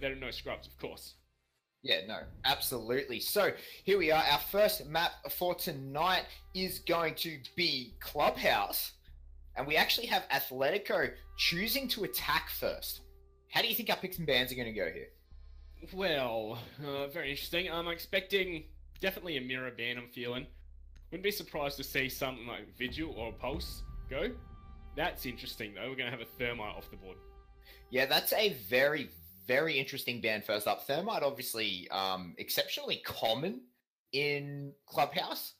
they're no scrubs, of course. Yeah, no, absolutely. So here we are. Our first map for tonight is going to be Clubhouse. And we actually have Athletico choosing to attack first. How do you think our picks and bans are going to go here? Well, very interesting. I'm expecting definitely a mirror ban, I'm feeling. Wouldn't be surprised to see something like Vigil or Pulse go. That's interesting, though. We're going to have a Thermite off the board. Yeah, that's a very, very interesting ban first up. Thermite, obviously, exceptionally common in Clubhouse.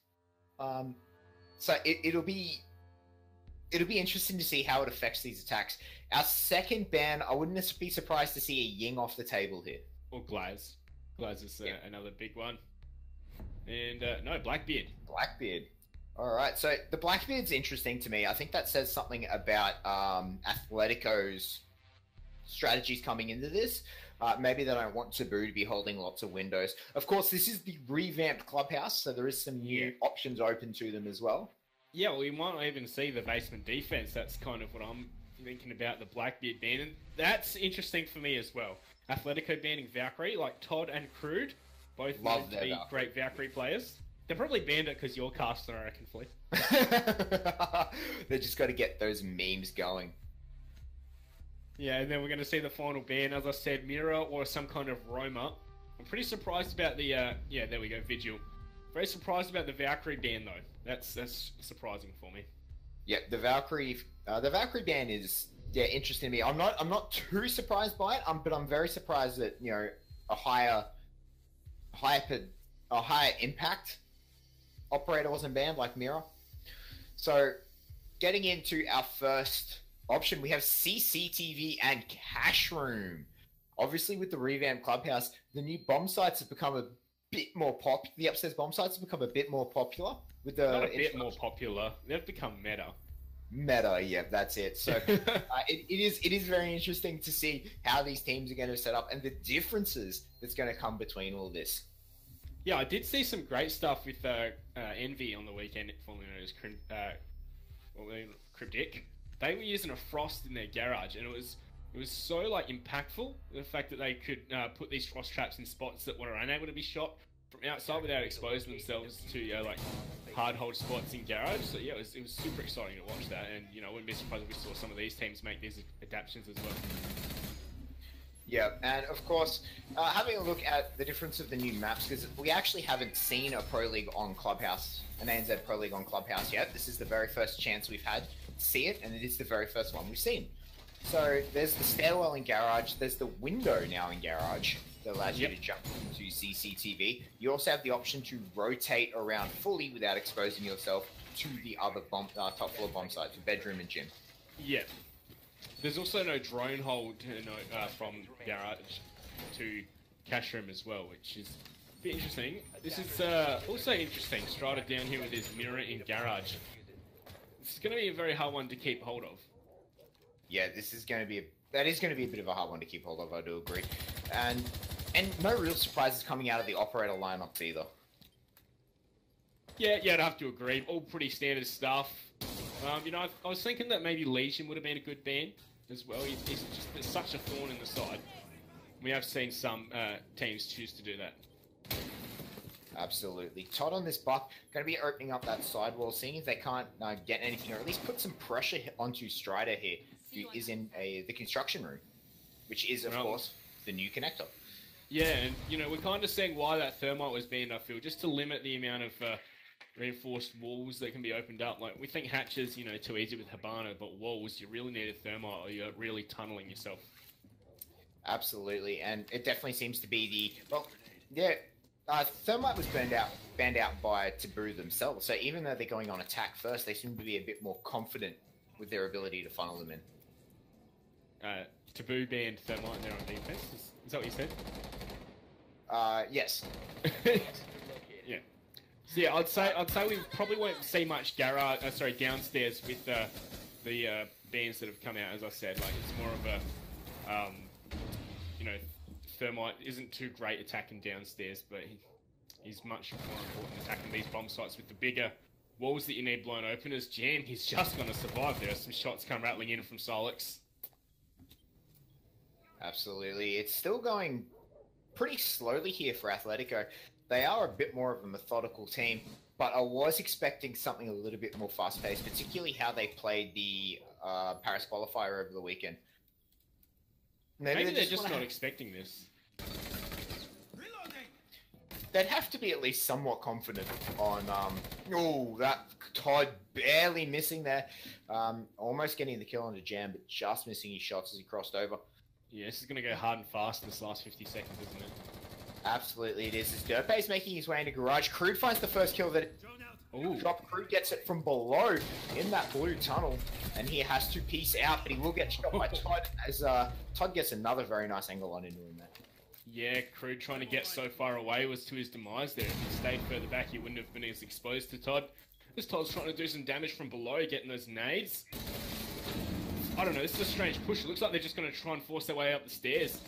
So it'll be interesting to see how it affects these attacks. Our second ban, I wouldn't be surprised to see a Ying off the table here. Or Glaz. Glaz is another big one. And, no, Blackbeard. Blackbeard. All right, so the Blackbeard's interesting to me. I think that says something about Atletico's strategies coming into this. Maybe they don't want Taboo to be holding lots of windows. Of course, this is the revamped Clubhouse, so there is some new options open to them as well. Yeah, well, you might even see the basement defense. That's kind of what I'm thinking about the Blackbeard ban. And that's interesting for me as well. Atletico banning Valkyrie, like Todd and Crude, both love to be great Valkyrie players. They probably banned it because you're caster, I reckon, Flea. They just got to get those memes going. Yeah, and then we're going to see the final ban, as I said, Mirror or some kind of Roma. I'm pretty surprised about the, yeah, there we go, Vigil. Very surprised about the Valkyrie ban, though. That's surprising for me. Yeah, the Valkyrie ban is interesting to me. I'm not too surprised by it. But I'm very surprised that a higher impact operator wasn't banned like Mirror. So, getting into our first option, we have CCTV and Cash Room. Obviously, with the revamped Clubhouse, the new bomb sites have become a bit more popular. The upstairs bomb sites have become a bit more popular. With the Not a bit more popular. They've become meta. Meta, yeah, that's it. So it is very interesting to see how these teams are going to set up and the differences that's going to come between all this. Yeah, I did see some great stuff with Envy on the weekend, formerly known as Cryptic. They were using a frost in their garage, and it was so like impactful. The fact that they could put these frost traps in spots that were unable to be shot from outside without exposing themselves to like hard hold spots in garage. So yeah, it was super exciting to watch that, and I wouldn't be surprised if we saw some of these teams make these adaptations as well. Yeah, and of course, having a look at the difference of the new maps, because we actually haven't seen a Pro League on Clubhouse, an ANZ Pro League on Clubhouse yet. This is the very first chance we've had to see it, and it is the very first one we've seen. So there's the stairwell in garage, there's the window now in garage that allows you to jump into CCTV. You also have the option to rotate around fully without exposing yourself to the other top floor bomb sites, bedroom and gym. Yeah. There's also no drone hold from garage to cash room as well, which is a bit interesting. This is also interesting. Strata down here with his mirror in garage. It's going to be a very hard one to keep hold of. Yeah, that is going to be a bit of a hard one to keep hold of. I do agree, and no real surprises coming out of the operator lineups either. Yeah, I'd have to agree. All pretty standard stuff. I was thinking that maybe Legion would have been a good ban as well. He's just such a thorn in the side. We have seen some teams choose to do that. Absolutely. Todd on this buck, going to be opening up that sidewall, seeing if they can't get anything, or at least put some pressure onto Strider here, who is in the construction room, which is, of course, the new connector. Yeah, and, we're kind of seeing why that Thermite was banned, I feel, just to limit the amount of reinforced walls that can be opened up. Like, we think hatches, too easy with Habana, but walls, you really need a Thermite or you're really tunneling yourself. Absolutely, and it definitely seems to be Thermite was banned out by Taboo themselves, so even though they're going on attack first, they seem to be a bit more confident with their ability to funnel them in. Taboo banned Thermite and they're on defense, is that what you said? Yes. Yeah. So yeah, I'd say we probably won't see much downstairs with the bans that have come out, as I said. Like, it's more of a Thermite isn't too great attacking downstairs, but he's much more important attacking these bomb sites with the bigger walls that you need blown open. As Jam, he's just going to survive. There are some shots come rattling in from Solix. Absolutely. It's still going pretty slowly here for Athletico. They are a bit more of a methodical team, but I was expecting something a little bit more fast-paced, particularly how they played the Paris qualifier over the weekend. Maybe they're just not expecting this. They'd have to be at least somewhat confident on... oh, that Todd barely missing there. Almost getting the kill on the jam, but just missing his shots as he crossed over. Yeah, this is going to go hard and fast in this last 50 seconds, isn't it? Absolutely it is. As Derpe's making his way into garage, Crude finds the first kill that... Ooh. Drop. Crude gets it from below in that blue tunnel, and he has to piece out, but he will get shot by Todd as Todd gets another very nice angle on into him there. Yeah, Crude trying to get so far away was to his demise there. If he stayed further back, he wouldn't have been as exposed to Todd. This Todd's trying to do some damage from below, getting those nades. I don't know, this is a strange push. It looks like they're just going to try and force their way up the stairs.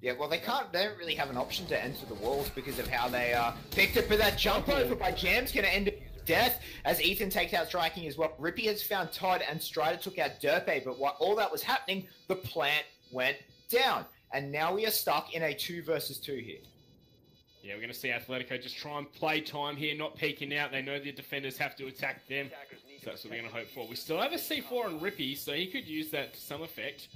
Yeah, well, they don't really have an option to enter the walls because of how they picked it, but that jump over by Jam's going to end in death as Ethan takes out striking as well. Rippy has found Todd and Strider took out Derpe, but while all that was happening, the plant went down. And now we are stuck in a 2 versus 2 here. Yeah, we're going to see Athletico just try and play time here, not peeking out. They know the defenders have to attack them. So that's what we're going to hope for. We still have a C4 on Rippy, so he could use that to some effect.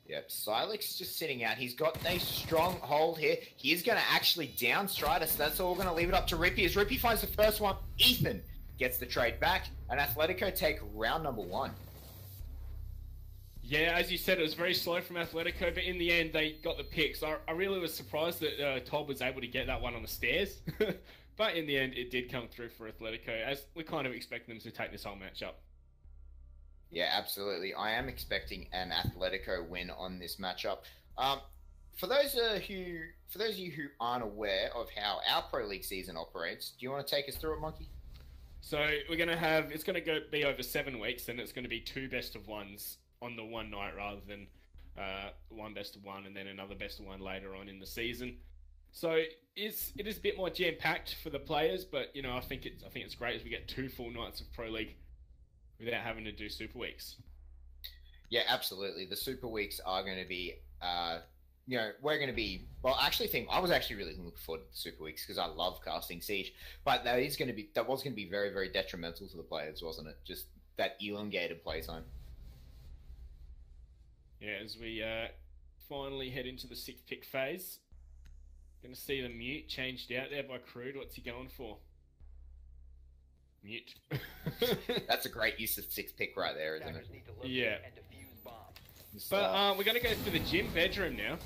Yep, Silex just sitting out. He's got a strong hold here. He is going to actually down Strider, so that's all we're going to leave it up to Rippy. As Rippy finds the first one, Ethan gets the trade back, and Athletico take round number 1. Yeah, as you said, it was very slow from Athletico, but in the end, they got the picks. I really was surprised that Todd was able to get that one on the stairs. But in the end, it did come through for Athletico, as we kind of expected them to take this whole match up. Yeah, absolutely. I am expecting an Athletico win on this matchup. For those of you who aren't aware of how our Pro League season operates, do you want to take us through it, Monkey? So we're going to have, it's going to be over 7 weeks, and it's going to be 2 best of ones on the one night rather than 1 best of 1 and then another best of 1 later on in the season. So it is a bit more jam-packed for the players, but you know I think it's great as we get 2 full nights of Pro League without having to do Super Weeks. Yeah, absolutely. The Super Weeks are going to be, we're going to be. Well, I was actually really looking forward to the Super Weeks because I love casting Siege, but that was going to be very, very detrimental to the players, wasn't it? Just that elongated playtime. Yeah, as we finally head into the 6th pick phase. Going to see the mute changed out there by Crude. What's he going for? Mute. That's a great use of 6th pick right there, isn't it? Yeah. But we're going to go for the gym bedroom now.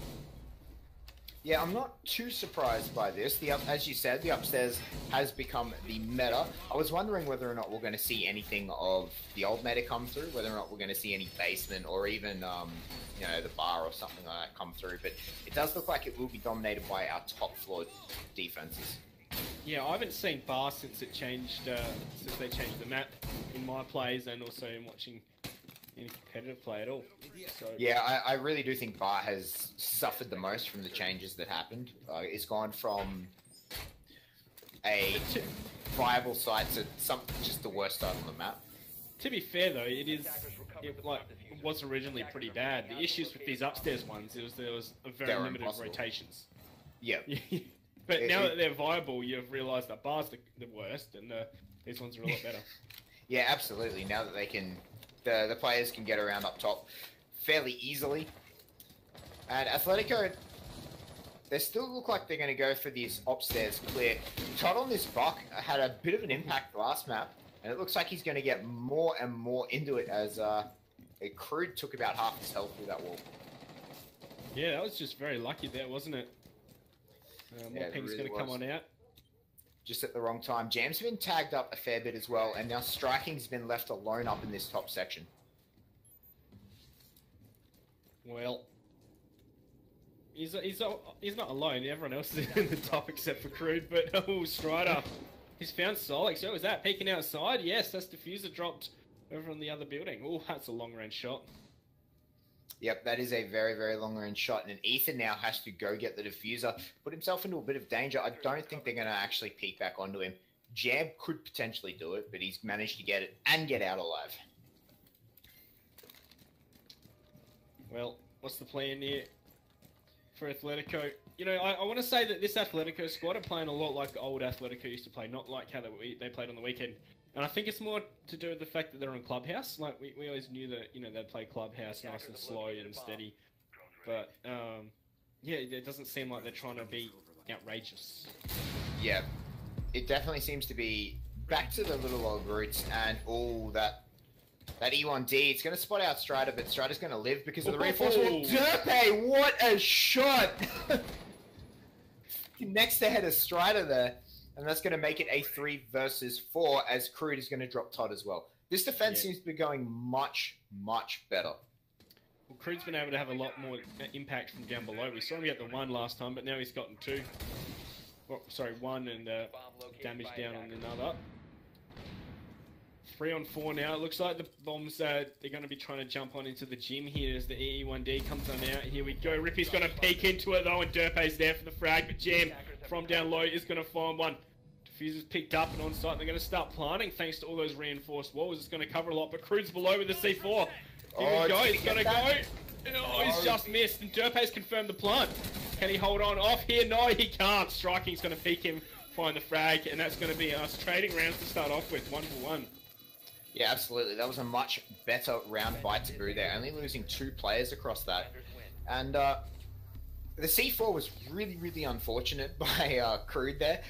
Yeah, I'm not too surprised by this. As you said, the upstairs has become the meta. I was wondering whether or not we're going to see anything of the old meta come through, whether or not we're going to see any basement or even, the bar or something like that come through. But it does look like it will be dominated by our top floor defenses. Yeah, I haven't seen bar since they changed the map in my plays and also in watching any competitive play at all. So... Yeah, I really do think bar has suffered the most from the changes that happened. It's gone from a viable site to just the worst site on the map. To be fair though, it was originally pretty bad. The issues with these upstairs ones there was a very limited impossible. Rotations. Yeah. But now that they're viable, you've realised that bar's the worst, and these ones are a lot better. Yeah, absolutely. Now that they can, the players can get around up top fairly easily. And Athletico, they still look like they're going to go for this upstairs clear. Todd on this buck had a bit of an impact last map, and it looks like he's going to get more and more into it as Crude took about half his health through that wall. Yeah, that was just very lucky there, wasn't it? More ping's going to come on out. Just at the wrong time. Jam's been tagged up a fair bit as well, and now Striking's been left alone up in this top section. Well, he's not alone. Everyone else is in the top except for Crude, but Strider. He's found Solix. Oh, is that peeking outside? Yes, that's Diffuser dropped over on the other building. Oh, that's a long-range shot. Yep, that is a very, very long-range shot, and Ethan now has to go get the Diffuser, put himself into a bit of danger. I don't think they're going to actually peek back onto him. Jab could potentially do it, but he's managed to get it and get out alive. Well, what's the plan here for Athletico? You know, I want to say that this Athletico squad are playing a lot like the old Athletico used to play, not like how they played on the weekend. And I think it's more to do with the fact that they're on Clubhouse. Like, we always knew that, you know, they'd play Clubhouse nice and slow and steady. But, yeah, it doesn't seem like they're trying to be outrageous. Yeah, it definitely seems to be back to the little old roots and all that E1D. It's going to spot out Strider, but Strider's going to live because of the reinforcement. Derpe, what a shot! Next ahead of Strider there. And that's going to make it a 3 versus 4 as Crude is going to drop Todd as well. This defense seems to be going much, much better. Well, Crude's been able to have a lot more impact from down below. We saw him get the 1 last time, but now he's gotten 2. Oh, sorry, 1 and damage down on another. 3 on 4 now. It looks like the bombs, they're going to be trying to jump on into the gym here as the E1D comes on out. Here we go. Rippy's going to peek into it though, and Derpe's there for the frag, but Jam from down low is going to find one. Diffuser's picked up and on site. They're going to start planting thanks to all those reinforced walls. It's going to cover a lot, but Crude's below with the C4. Here we go. He's going to go. Oh, he's just missed, and Derpe's confirmed the plant. Can he hold on off here? No, he can't. Striking's going to peek him, find the frag, and that's going to be us trading rounds to start off with, 1 for 1. Yeah, absolutely. That was a much better round by Taboo there, only losing 2 players across that. And the C4 was really, really unfortunate by Crude there.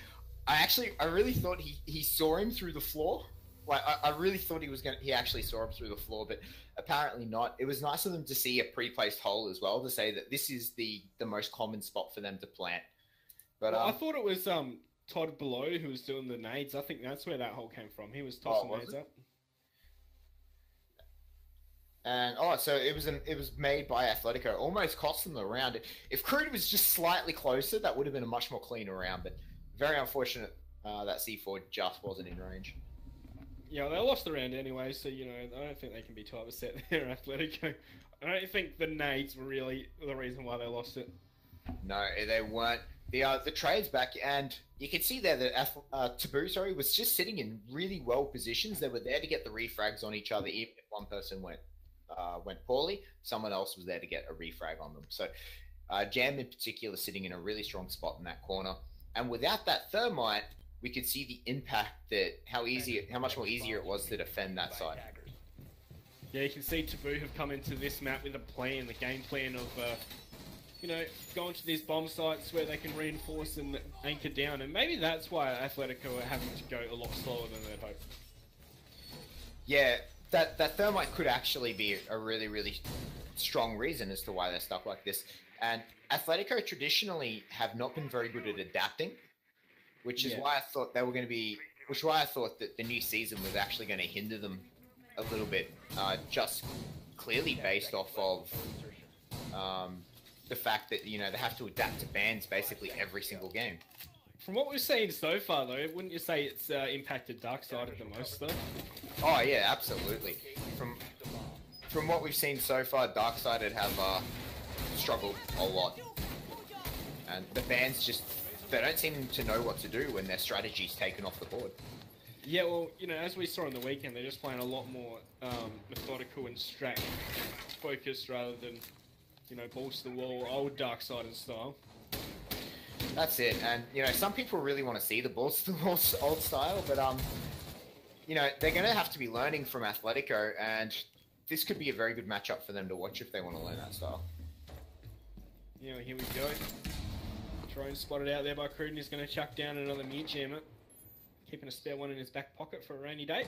I really thought he saw him through the floor. Like, I really thought he actually saw him through the floor, but apparently not. It was nice of them to see a pre-placed hole as well, to say that this is the most common spot for them to plant. But well, I thought it was Todd below who was doing the nades. I think that's where that hole came from. He was tossing nades up. And so it was made by Athletico. Almost cost them the round. If Crude was just slightly closer, that would have been a much more cleaner round. But very unfortunate that C4 just wasn't in range. Yeah, they lost the round anyway, so you know I don't think they can be too upset there, Athletico. I don't think the nades were really the reason why they lost it. No, they weren't. The trade's back, and you can see there that Taboo, was just sitting in really well positions. They were there to get the refrags on each other, even if one person went poorly, someone else was there to get a refrag on them. So Jam in particular sitting in a really strong spot in that corner. And without that thermite, we could see the impact that how much more easier it was to defend that side. Yeah, you can see Taboo have come into this map with a plan, the game plan of you know, going to these bomb sites where they can reinforce and anchor down, and maybe that's why Athletico are having to go a lot slower than they'd hoped. Yeah. That thermite could actually be a really, really strong reason as to why they're stuck like this. And Athletico traditionally have not been very good at adapting, which is why I thought they were going to be, which is why I thought that the new season was actually going to hinder them a little bit, just clearly based off of the fact that, you know, they have to adapt to bans basically every single game. From what we've seen so far, though, wouldn't you say it's impacted Darksided the most, though? Oh yeah, absolutely. From what we've seen so far, Darksided have struggled a lot, and the bans they don't seem to know what to do when their strategy's taken off the board. Yeah, well, you know, as we saw on the weekend, they're just playing a lot more methodical and strat focused rather than, you know, balls to the wall, old Darksided style. That's it, and you know, some people really want to see the balls to the wall old style, but you know, they're going to have to be learning from Athletico, and this could be a very good matchup for them to watch if they want to learn that style. Yeah, here we go. Drone spotted out there by Cruden. He's going to chuck down another mute jammer, keeping a spare one in his back pocket for a rainy day.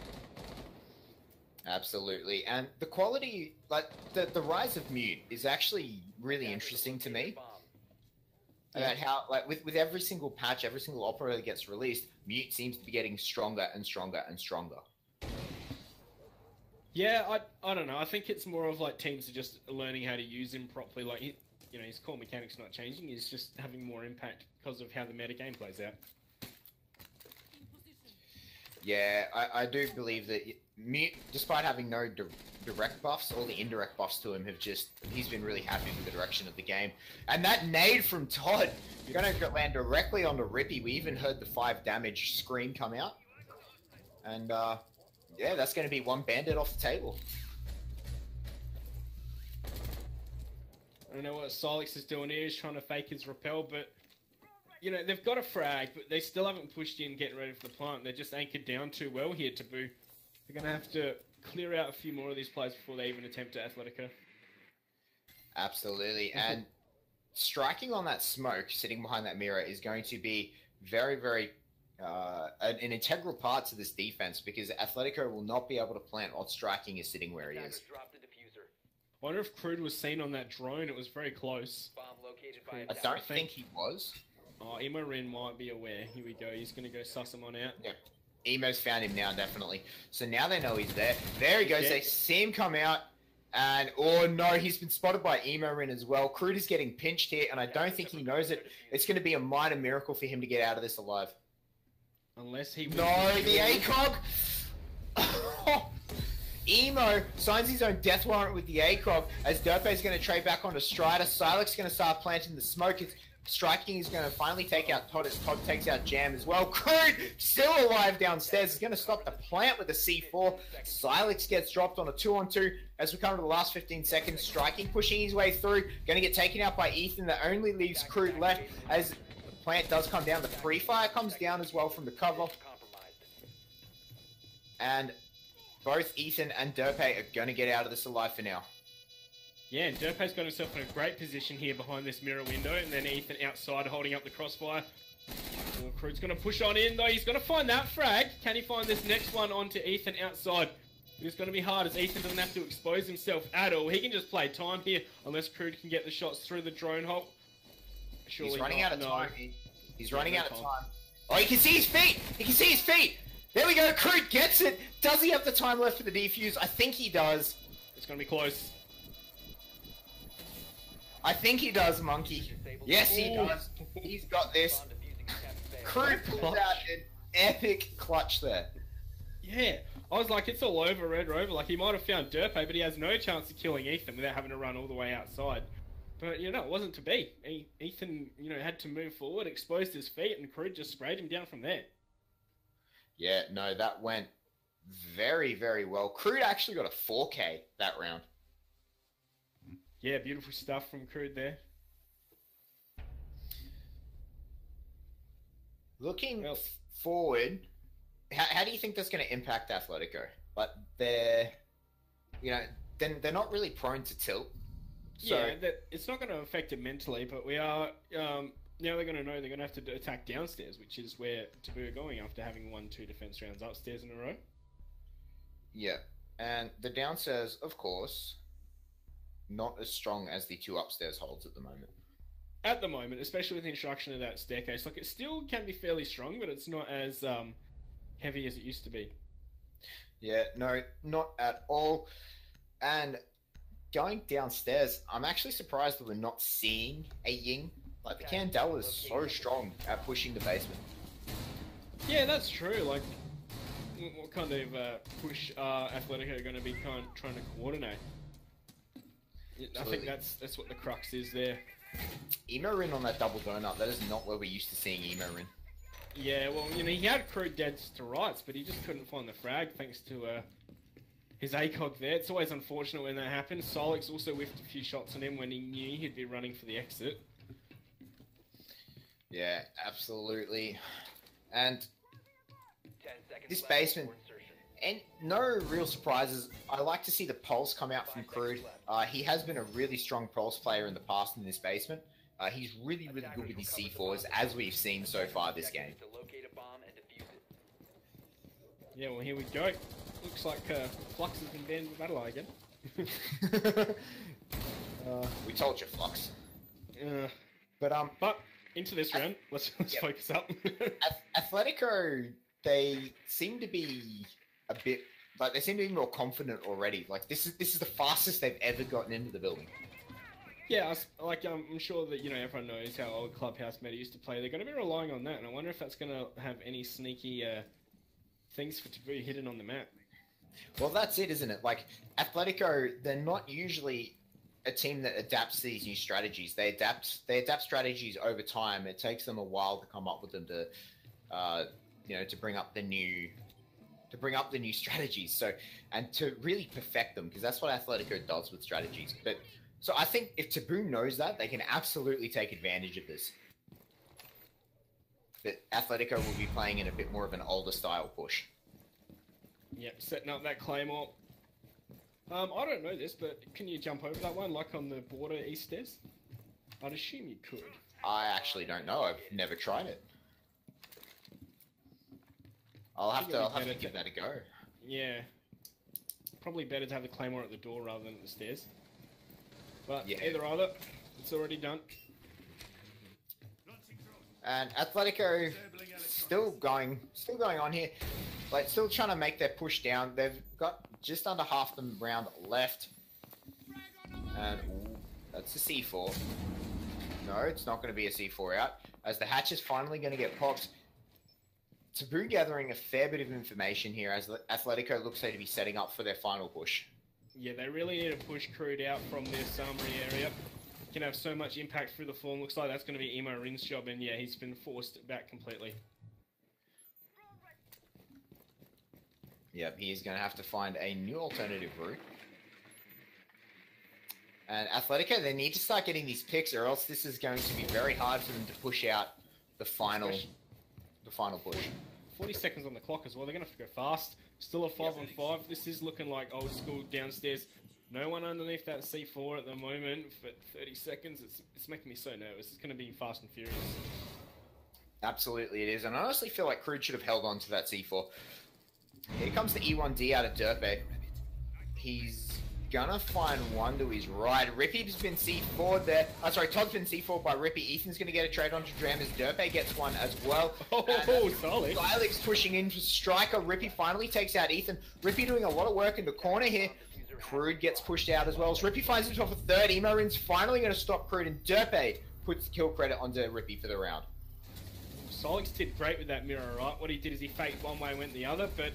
Absolutely, and the quality, like the rise of mute is actually really interesting to me. About how, like, with every single patch, every single operator that gets released, mute seems to be getting stronger and stronger and stronger. Yeah, I don't know. I think it's more of like teams are just learning how to use him properly. Like, you know, his core mechanics not changing. He's just having more impact because of how the meta game plays out. Yeah, I do believe that mute, despite having no direct buffs, all the indirect buffs to him have he's been really happy with the direction of the game. And that nade from Todd, you're going to land directly onto Rippy. We even heard the 5 damage scream come out. And yeah, that's going to be one bandit off the table. I don't know what Silex is doing here. He's trying to fake his repel, but you know, they've got a frag, but they still haven't pushed in, getting ready for the plant. They're just anchored down too well here, Taboo. They're going to have to clear out a few more of these players before they even attempt to Athletico. Absolutely. And striking on that smoke, sitting behind that mirror, is going to be very, very an integral part to this defense, because Athletico will not be able to plant while striking is sitting where he is. I wonder if Crude was seen on that drone. It was very close. I don't think he was. Oh, Imorin might be aware. Here we go. He's going to go suss him on out. Yeah. Emo's found him now, definitely. So now they know he's there. There he goes. Yeah. They see him come out. And, oh no, he's been spotted by Imorin as well. Crude is getting pinched here, and I don't think he knows it. It's going to be a minor miracle for him to get out of this alive. Unless he... No, the ACOG! Emo signs his own death warrant with the ACOG as Derpe's going to trade back onto Strider. Silex is going to start planting the smoke. Striking is going to finally take out Todd as Todd takes out Jam as well. Crude still alive downstairs. He's going to stop the plant with a C4. Silex gets dropped on a 2-on-2 as we come to the last 15 seconds. Striking pushing his way through. Going to get taken out by Ethan. That only leaves Crude left as the plant does come down. The free fire comes down as well from the cover. And both Ethan and Derpe are going to get out of this alive for now. Yeah, and Derpe's got himself in a great position here behind this mirror window, and then Ethan outside holding up the crossfire. Oh, Crude's going to push on in, though. He's going to find that frag. Can he find this next one onto Ethan outside? It's going to be hard as Ethan doesn't have to expose himself at all. He can just play time here, unless Crude can get the shots through the drone hole. Surely He's running out of time. He's running out of time. Oh, he can see his feet! He can see his feet! There we go, Crude gets it! Does he have the time left for the defuse? I think he does. It's going to be close. I think he does, Monkey. Yes, he does. He's got this. Crude pulls out an epic clutch there. Yeah, I was like, it's all over Red Rover. Like, he might have found Derpe, but he has no chance of killing Ethan without having to run all the way outside. But, you know, it wasn't to be. Ethan, you know, had to move forward, exposed his feet, and Crude just sprayed him down from there. Yeah, no, that went very, very well. Crude actually got a 4K that round. Yeah, beautiful stuff from Crude there. Looking forward, how do you think that's going to impact Athletico? Like, they're they're not really prone to tilt. So... Yeah, it's not going to affect it mentally, but we are... now they're going to know they're going to have to attack downstairs, which is where Taboo are going after having won 2 defense rounds upstairs in a row. Yeah, and the downstairs, of course, not as strong as the 2 upstairs holds at the moment. At the moment, especially with the introduction of that staircase, like, it still can be fairly strong, but it's not as heavy as it used to be. Yeah, no, not at all. And going downstairs, I'm actually surprised that we're not seeing a Ying. Like, the Candela is so strong at pushing the basement. Yeah, that's true. Like, what kind of push are Athletico going to be trying to coordinate? I think that's what the crux is there. Emo-Rin on that double donut, that is not where we're used to seeing Emo-Rin. Yeah, well, you know, he had Crude dead to rights, but he just couldn't find the frag thanks to his ACOG there. It's always unfortunate when that happens. Silex also whiffed a few shots on him when he knew he'd be running for the exit. Yeah, absolutely. And this basement, and no real surprises. I like to see the pulse come out from Crude. He has been a really strong pulse player in the past in this basement. He's really, really good with his C4s, as we've seen so far this game. Yeah, well, here we go. Looks like Flux has been banned with Battle again. We told you, Flux. But into this round, let's focus up. Atletico, they seem to be a bit, like, they seem to be more confident already. Like, this is the fastest they've ever gotten into the building. Yeah, I'm sure that, you know, everyone knows how old Clubhouse meta used to play. They're going to be relying on that, and I wonder if that's going to have any sneaky things to be hidden on the map. Well, that's it, isn't it? Like, Atletico, they're not usually a team that adapts to these new strategies. They adapt strategies over time. It takes them a while to come up with them to bring up the new strategies. So, and to really perfect them, because that's what Athletico does with strategies. But So I think if Taboo knows that, they can absolutely take advantage of this. But Athletico will be playing in a bit more of an older style push. Yep, setting up that Claymore. I don't know this, but can you jump over that one, like on the border east stairs? I'd assume you could. I actually don't know. I've never tried it. I'll have to give that a go. Yeah. Probably better to have the Claymore at the door rather than at the stairs. But yeah. Either, it's already done. And Athletico still going on here. Like, still trying to make their push down. They've got just under half the round left. And ooh, that's a C4. No, it's not going to be a C4 out. As the hatch is finally going to get popped. Taboo gathering a fair bit of information here as Athletico looks like to be setting up for their final push. Yeah, they really need to push Crude out from this armory area. Can have so much impact through the form. Looks like that's going to be Emo Rin's job, and yeah, he's been forced back completely. Yep, he is going to have to find a new alternative route. And Athletico, they need to start getting these picks, or else this is going to be very hard for them to push out the final push. 40 seconds on the clock as well. They're going to have to go fast. Still a 5-on-5. This is looking like old school downstairs. No one underneath that C4 at the moment for 30 seconds. It's making me so nervous. It's going to be fast and furious. Absolutely it is. And I honestly feel like Crude should have held on to that C4. Here comes the E1D out of Derpe. He's gonna find one to his right. Rippy's been C4'd there. Todd's been C4'd by Rippy. Ethan's gonna get a trade onto Dram as Derpe gets one as well. Oh, solid. Alex pushing in for Striker. Rippy finally takes out Ethan. Rippy doing a lot of work in the corner here. Crude gets pushed out as well. As Rippy finds himself a third. Emo Rin's finally gonna stop Crude, and Derpe puts the kill credit onto Rippy for the round. Solix did great with that mirror, right? What he did is he faked one way, went the other, but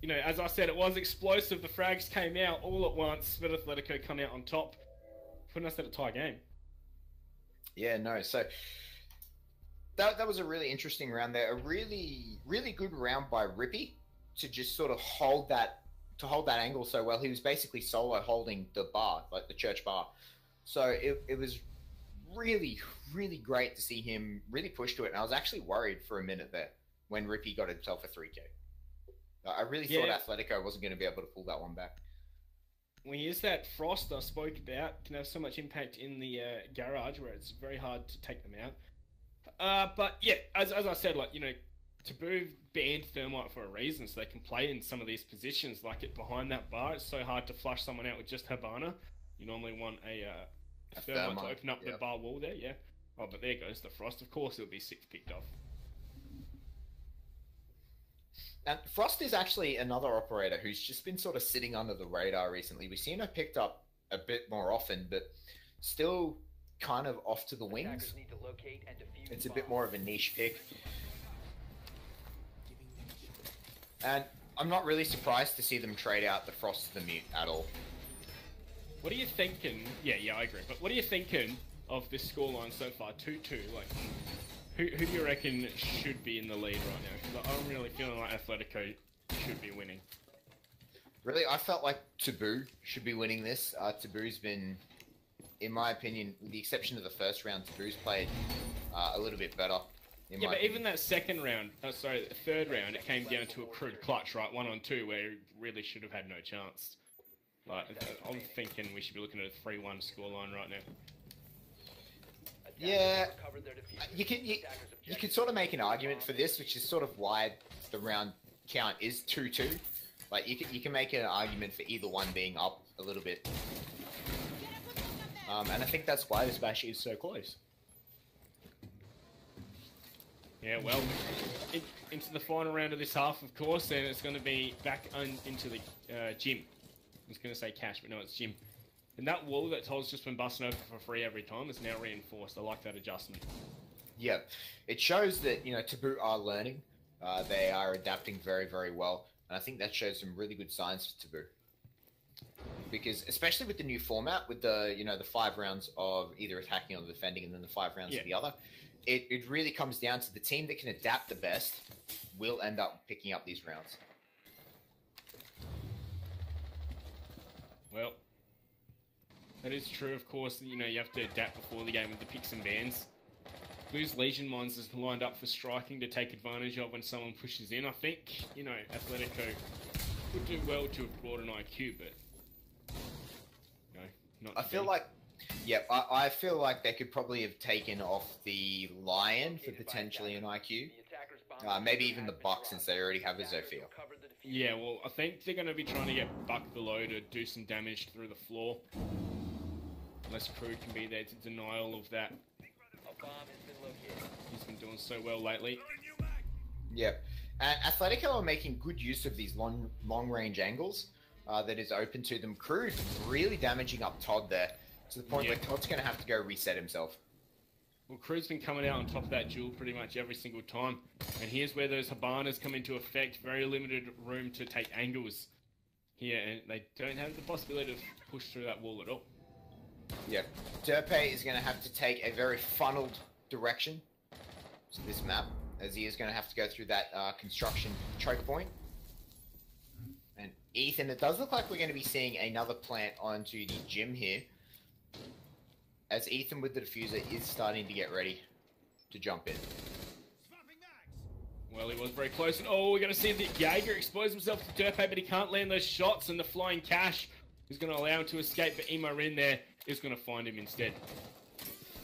you know, as I said, it was explosive. The frags came out all at once, but Athletico come out on top, putting us at a tie game. Yeah, no, so that was a really interesting round there. A really, really good round by Rippy to just sort of hold that angle so well. He was basically solo holding the bar, like the church bar. So it was really, really great to see him really push to it. And I was actually worried for a minute there when Rippy got himself a 3K. I really thought Athletico wasn't going to be able to pull that one back. Well, here's that Frost I spoke about. Can have so much impact in the garage where it's very hard to take them out. But yeah, as I said, like, you know, Taboo banned Thermite for a reason, so they can play in some of these positions, like it behind that bar. It's so hard to flush someone out with just Habana. You normally want a Thermite to open up the bar wall there, yeah. Oh, but there goes the Frost. Of course, it'll be 6 picked off. And Frost is actually another operator who's just been sort of sitting under the radar recently. We've seen her picked up a bit more often, but still kind of off to the wings. It's a bit more of a niche pick. And I'm not really surprised to see them trade out the Frost to the Mute at all. What are you thinking? Yeah, I agree. But what are you thinking of this scoreline so far? 2-2, like... Who do you reckon should be in the lead right now? Because I'm really feeling like Athletico should be winning. Really, I felt like Taboo should be winning this. Taboo's been, in my opinion, with the exception of the first round, Taboo's played a little bit better. Yeah, but even that second round, the third round, it came down to a Crude clutch, right? 1-on-2, where he really should have had no chance. Like, I'm thinking we should be looking at a 3-1 scoreline right now. Yeah, you can sort of make an argument for this, which is sort of why the round count is 2-2. Like, you can make an argument for either one being up a little bit. And I think that's why this match is so close. Yeah, well, into the final round of this half, of course, and it's going to be back into the gym. I was going to say cash, but no, it's gym. And that wall that Todd's just been busting open for free every time is now reinforced. I like that adjustment. Yeah, it shows that, you know, Taboo are learning. They are adapting very, very well. And I think that shows some really good signs for Taboo. Because, especially with the new format, with the, you know, the 5 rounds of either attacking or defending and then the 5 rounds of the other, it really comes down to the team that can adapt the best will end up picking up these rounds. Well, That is true, of course. You know, you have to adapt before the game with the picks and bans. Blue's Legion Mons is lined up for striking to take advantage of when someone pushes in. I think, you know, Athletico would do well to have brought an IQ, but no, not. I feel like, yeah, I feel like they could probably have taken off the Lion for potentially an IQ. Maybe even the Buck, since they already have a Zofia. Yeah, well, I think they're going to be trying to get Buck below to do some damage through the floor. Unless Crude can be there to deny all of that. He's been doing so well lately. Yeah, and Athletico are making good use of these long-range angles that is open to them. Crude really damaging up Todd there, to the point where Todd's going to have to go reset himself. Well, Crude's been coming out on top of that duel pretty much every single time. And here's where those Habanas come into effect. Very limited room to take angles here, and they don't have the possibility to push through that wall at all. Yeah, Derpe is going to have to take a very funneled direction to this map, as he is going to have to go through that construction choke point. And Ethan, it does look like we're going to be seeing another plant onto the gym here, as Ethan with the diffuser is starting to get ready to jump in. Well, he was very close, and oh, we're going to see the Jaeger expose himself to Derpe, but he can't land those shots, and the flying cash is going to allow him to escape, but Emo in there is going to find him instead.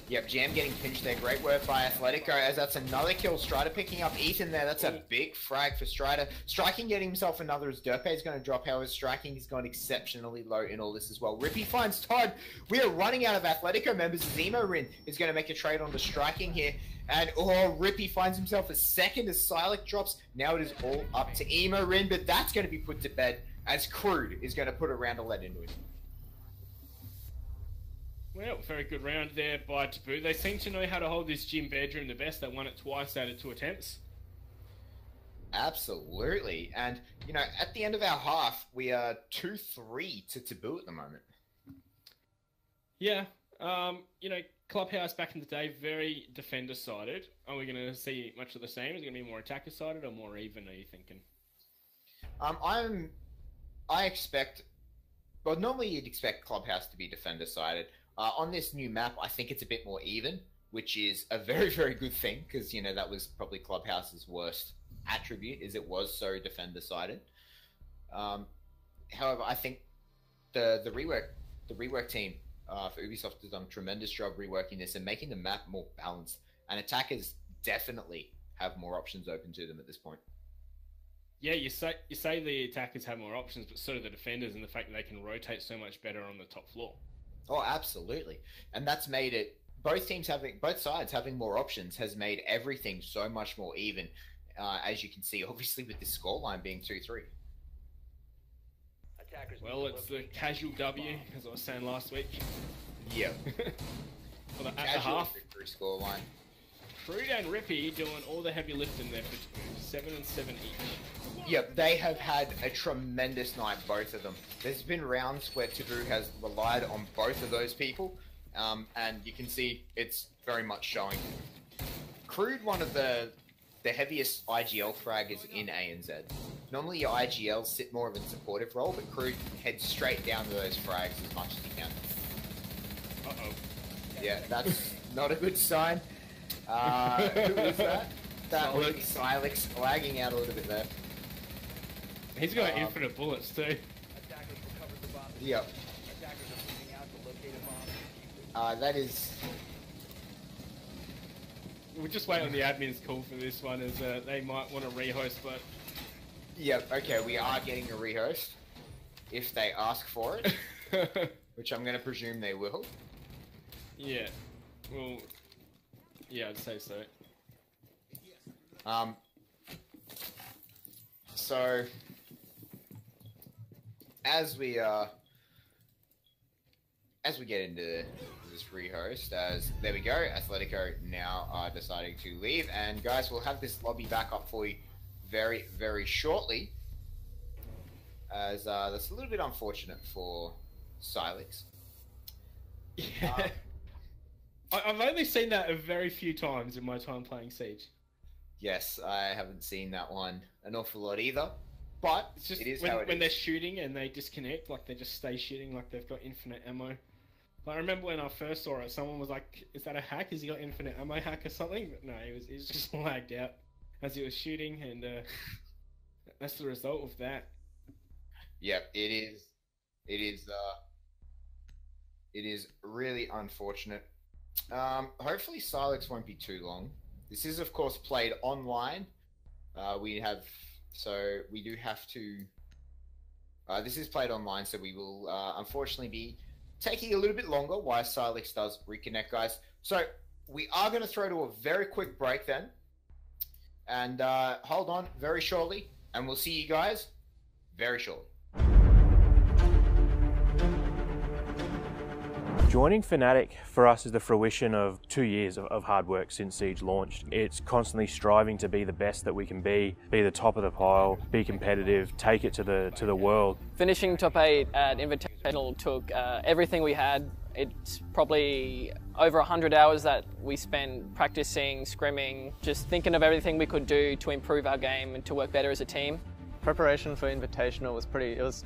Yep, Jam getting pinched there. Great work by Athletico, as that's another kill. Strider picking up Ethan there. That's a big frag for Strider. Striking getting himself another, as Derpe is going to drop. However, Striking has gone exceptionally low in all this as well. Rippy finds Todd. We are running out of Athletico members. Zemo Rin is going to make a trade on the Striking here. And Rippy finds himself a second as Silik drops. Now it is all up to Emo Rin, but that's going to be put to bed as Crude is going to put a round of lead into it. Well, very good round there by Taboo. They seem to know how to hold this gym bedroom the best. They won it twice out of 2 attempts. Absolutely. And, you know, at the end of our half, we are 2-3 to Taboo at the moment. Yeah. You know, Clubhouse back in the day, very defender-sided. Are we going to see much of the same? Is it going to be more attacker-sided or more even, are you thinking? I expect... Well, normally you'd expect Clubhouse to be defender-sided. On this new map, I think it's a bit more even, which is a very, very good thing, because, you know, that was probably Clubhouse's worst attribute, is it was so defender-sided. However, I think the rework team for Ubisoft has done a tremendous job reworking this and making the map more balanced, and attackers definitely have more options open to them at this point. Yeah, you say the attackers have more options, but so do the defenders, and the fact that they can rotate so much better on the top floor. Oh, absolutely. And that's made it, both sides having more options has made everything so much more even, as you can see, obviously with this scoreline being 2-3. Well, it's the casual W, as I was saying last week. Yeah. Well, at the half, victory scoreline. Crude and Rippy doing all the heavy lifting there for 7 and 7 each. Yep, they have had a tremendous night, both of them. There's been rounds where Taboo has relied on both of those people, and you can see it's very much showing. Crude, one of the heaviest IGL fraggers in ANZ. Normally your IGLs sit more of a supportive role, but Crude heads straight down to those frags as much as he can. Uh-oh. Yeah, that's not a good sign. Who is that? That was Silex lagging out a little bit there. He's got infinite bullets too. Yep. That is... We'll just wait on the admin's call for this one, as they might want to rehost, but... Yep, okay, we are getting a rehost. If they ask for it. Which I'm going to presume they will. Yeah. Well... Yeah, I'd say so. So, as we get into this rehost, there we go, Athletico now are deciding to leave, and guys, we'll have this lobby back up for you very, very shortly, as that's a little bit unfortunate for Silex. Yeah. I've only seen that a very few times in my time playing Siege. Yes, I haven't seen that one an awful lot either, but it's just it is when how it when is. they're shooting and they disconnect, like they just stay shooting like they've got infinite ammo. Like, I remember when I first saw it, someone was like, "Is that a hack? Has he got infinite ammo hack or something?" But no, he was just lagged out as he was shooting, and that's the result of that. Yep, it is. It is. It is really unfortunate. Hopefully, Silex won't be too long. This is, of course, played online. We do have to. This is played online, so we will unfortunately be taking a little bit longer while Silex does reconnect, guys. So we are going to throw to a very quick break then, and hold on very shortly, and we'll see you guys very shortly. Joining Fnatic for us is the fruition of 2 years of hard work since Siege launched. It's constantly striving to be the best that we can be the top of the pile, be competitive, take it to the world. Finishing top 8 at Invitational took everything we had. It's probably over 100 hours that we spent practicing, scrimming, just thinking of everything we could do to improve our game and to work better as a team. Preparation for Invitational was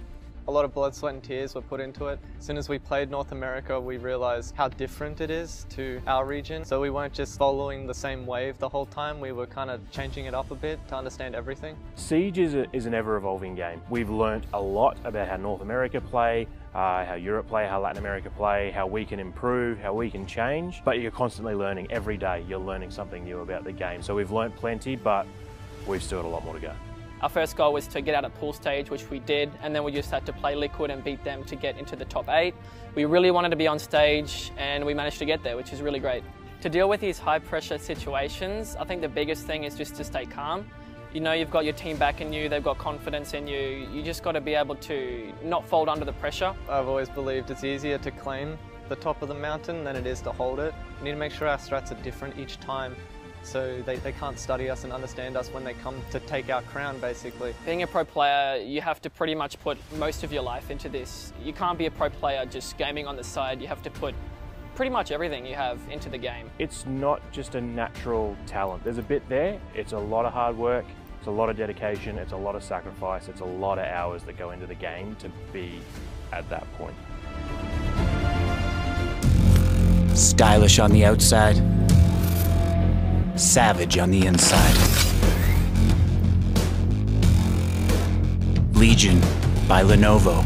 a lot of blood, sweat and tears were put into it. As soon as we played North America, we realized how different it is to our region. So we weren't just following the same wave the whole time, we were kind of changing it up a bit to understand everything. Siege is an ever-evolving game. We've learnt a lot about how North America play, how Europe play, how Latin America play, how we can improve, how we can change. But you're constantly learning. Every day you're learning something new about the game. So we've learnt plenty, but we've still got a lot more to go. Our first goal was to get out of pool stage, which we did, and then we just had to play Liquid and beat them to get into the top 8. We really wanted to be on stage, and we managed to get there, which is really great. To deal with these high-pressure situations, I think the biggest thing is just to stay calm. You know you've got your team backing you, they've got confidence in you. You just got to be able to not fold under the pressure. I've always believed it's easier to claim the top of the mountain than it is to hold it. We need to make sure our strats are different each time, so they can't study us and understand us when they come to take our crown, basically. Being a pro player, you have to pretty much put most of your life into this. You can't be a pro player just gaming on the side. You have to put pretty much everything you have into the game. It's not just a natural talent. There's a bit there. It's a lot of hard work. It's a lot of dedication. It's a lot of sacrifice. It's a lot of hours that go into the game to be at that point. Stylish on the outside, savage on the inside. Legion by Lenovo.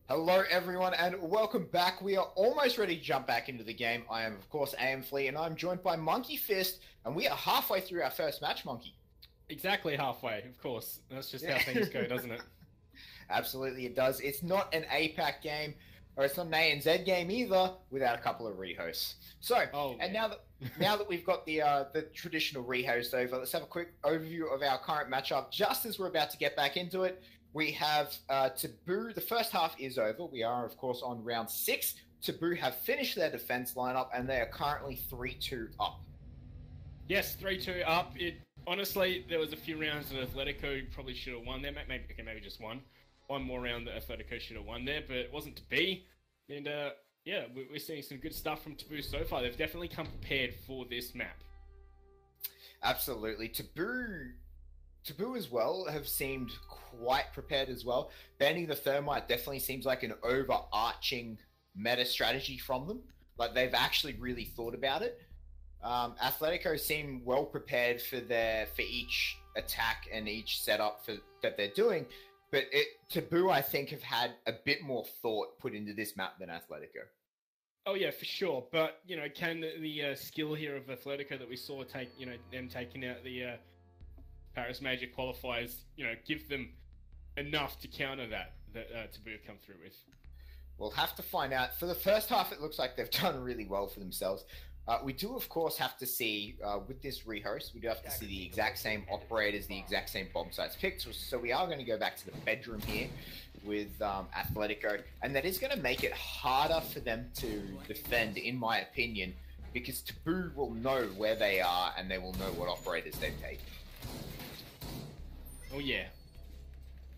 Hello everyone and welcome back. We are almost ready to jump back into the game. I am of course AM Flea and I'm joined by Monkey Fist and we are halfway through our first match, Monkey. Exactly halfway, of course. That's just how things go, doesn't it? Absolutely it does. It's not an APAC game, or it's not an ANZ game either, without a couple of rehosts. So, now that we've got the traditional rehost over, let's have a quick overview of our current matchup. Just as we're about to get back into it, we have Taboo. The first half is over. We are, of course, on round 6. Taboo have finished their defense lineup, and they are currently 3-2 up. Yes, 3-2 up. Honestly, there was a few rounds that Athletico probably should have won there. Maybe just one. One more round that Athletico should have won there, but it wasn't to be. And yeah, we're seeing some good stuff from Taboo so far. They've definitely come prepared for this map. Absolutely. Taboo as well have seemed quite prepared as well. Banning the Thermite definitely seems like an overarching meta strategy from them. Like they've actually really thought about it. Athletico seem well prepared for each attack and each setup that they're doing. But Taboo, I think, have had a bit more thought put into this map than Athletico. Oh yeah, for sure. But can the skill here of Athletico that we saw them taking out the Paris Major qualifiers, give them enough to counter that Taboo have come through with? We'll have to find out. For the first half, it looks like they've done really well for themselves. We do, of course, have to see, with this rehost, we do have to see the exact same operators, the exact same bomb sites picked. So we are going to go back to the bedroom here with Athletico. And that is going to make it harder for them to defend, in my opinion, because Taboo will know where they are and they will know what operators they've taken. Oh, yeah.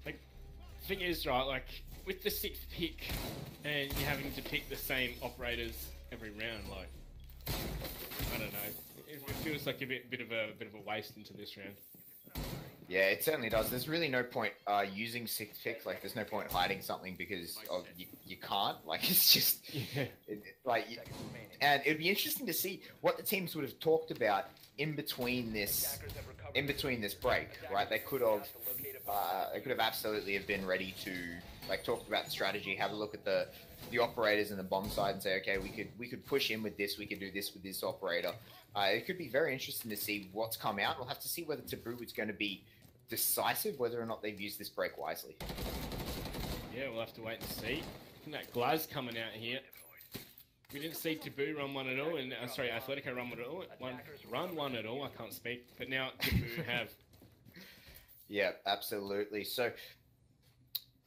Like, the thing is, right, like, with the 6th pick and you're having to pick the same operators every round, like, I don't know. It feels like a bit of a waste into this round. Yeah, it certainly does. There's really no point using 6th pick. Like, there's no point hiding something because you can't. Like, it's just and it'd be interesting to see what the teams would have talked about in between this break, right? They could have absolutely have been ready to talk about the strategy, have a look at the operators and the bomb side and say, okay, we could push in with this, we could do this with this operator. It could be very interesting to see what's come out. We'll have to see whether Taboo is going to be decisive, whether or not they've used this break wisely. Yeah, we'll have to wait and see. Look at that Glaz coming out here. We didn't see Taboo run one at all, and Athletico run one at all. I can't speak, but now Taboo have. Yeah, absolutely. So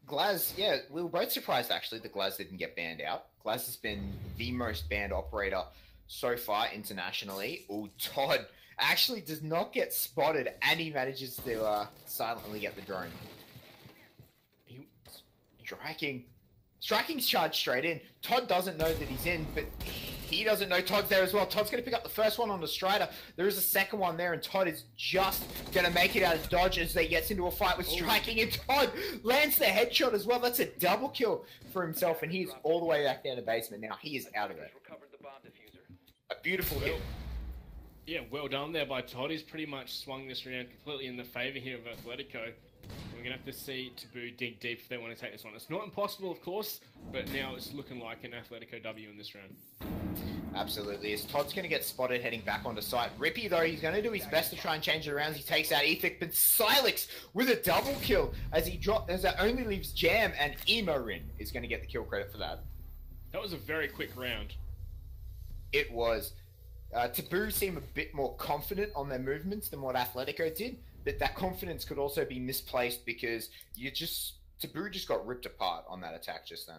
Glaz, yeah, we were both surprised actually that Glaz didn't get banned out. Glaz has been the most banned operator so far internationally. Oh, Todd actually does not get spotted and he manages to silently get the drone. Striking's charged straight in. Todd doesn't know that he's in, but he doesn't know Todd's there as well. Todd's going to pick up the first one on the Strider. There is a second one there, and Todd is just going to make it out of dodge as they gets into a fight with Striking, and Todd lands the headshot as well. That's a double kill for himself, and he's all the way back down the basement now. He is out of it. A beautiful hit. Yeah, well done there by Todd. He's pretty much swung this round completely in the favour here of Athletico. We're going to have to see Taboo dig deep if they want to take this one. It's not impossible, of course, but now it's looking like an Athletico W in this round. Absolutely. As Todd's going to get spotted heading back onto site. Rippy, though, he's going to do his best to try and change it around. He takes out Ethic, but Silex with a double kill as that only leaves Jam, and Emorin is going to get the kill credit for that. That was a very quick round. It was. Taboo seemed a bit more confident on their movements than what Athletico did, but that confidence could also be misplaced because Taboo just got ripped apart on that attack just then.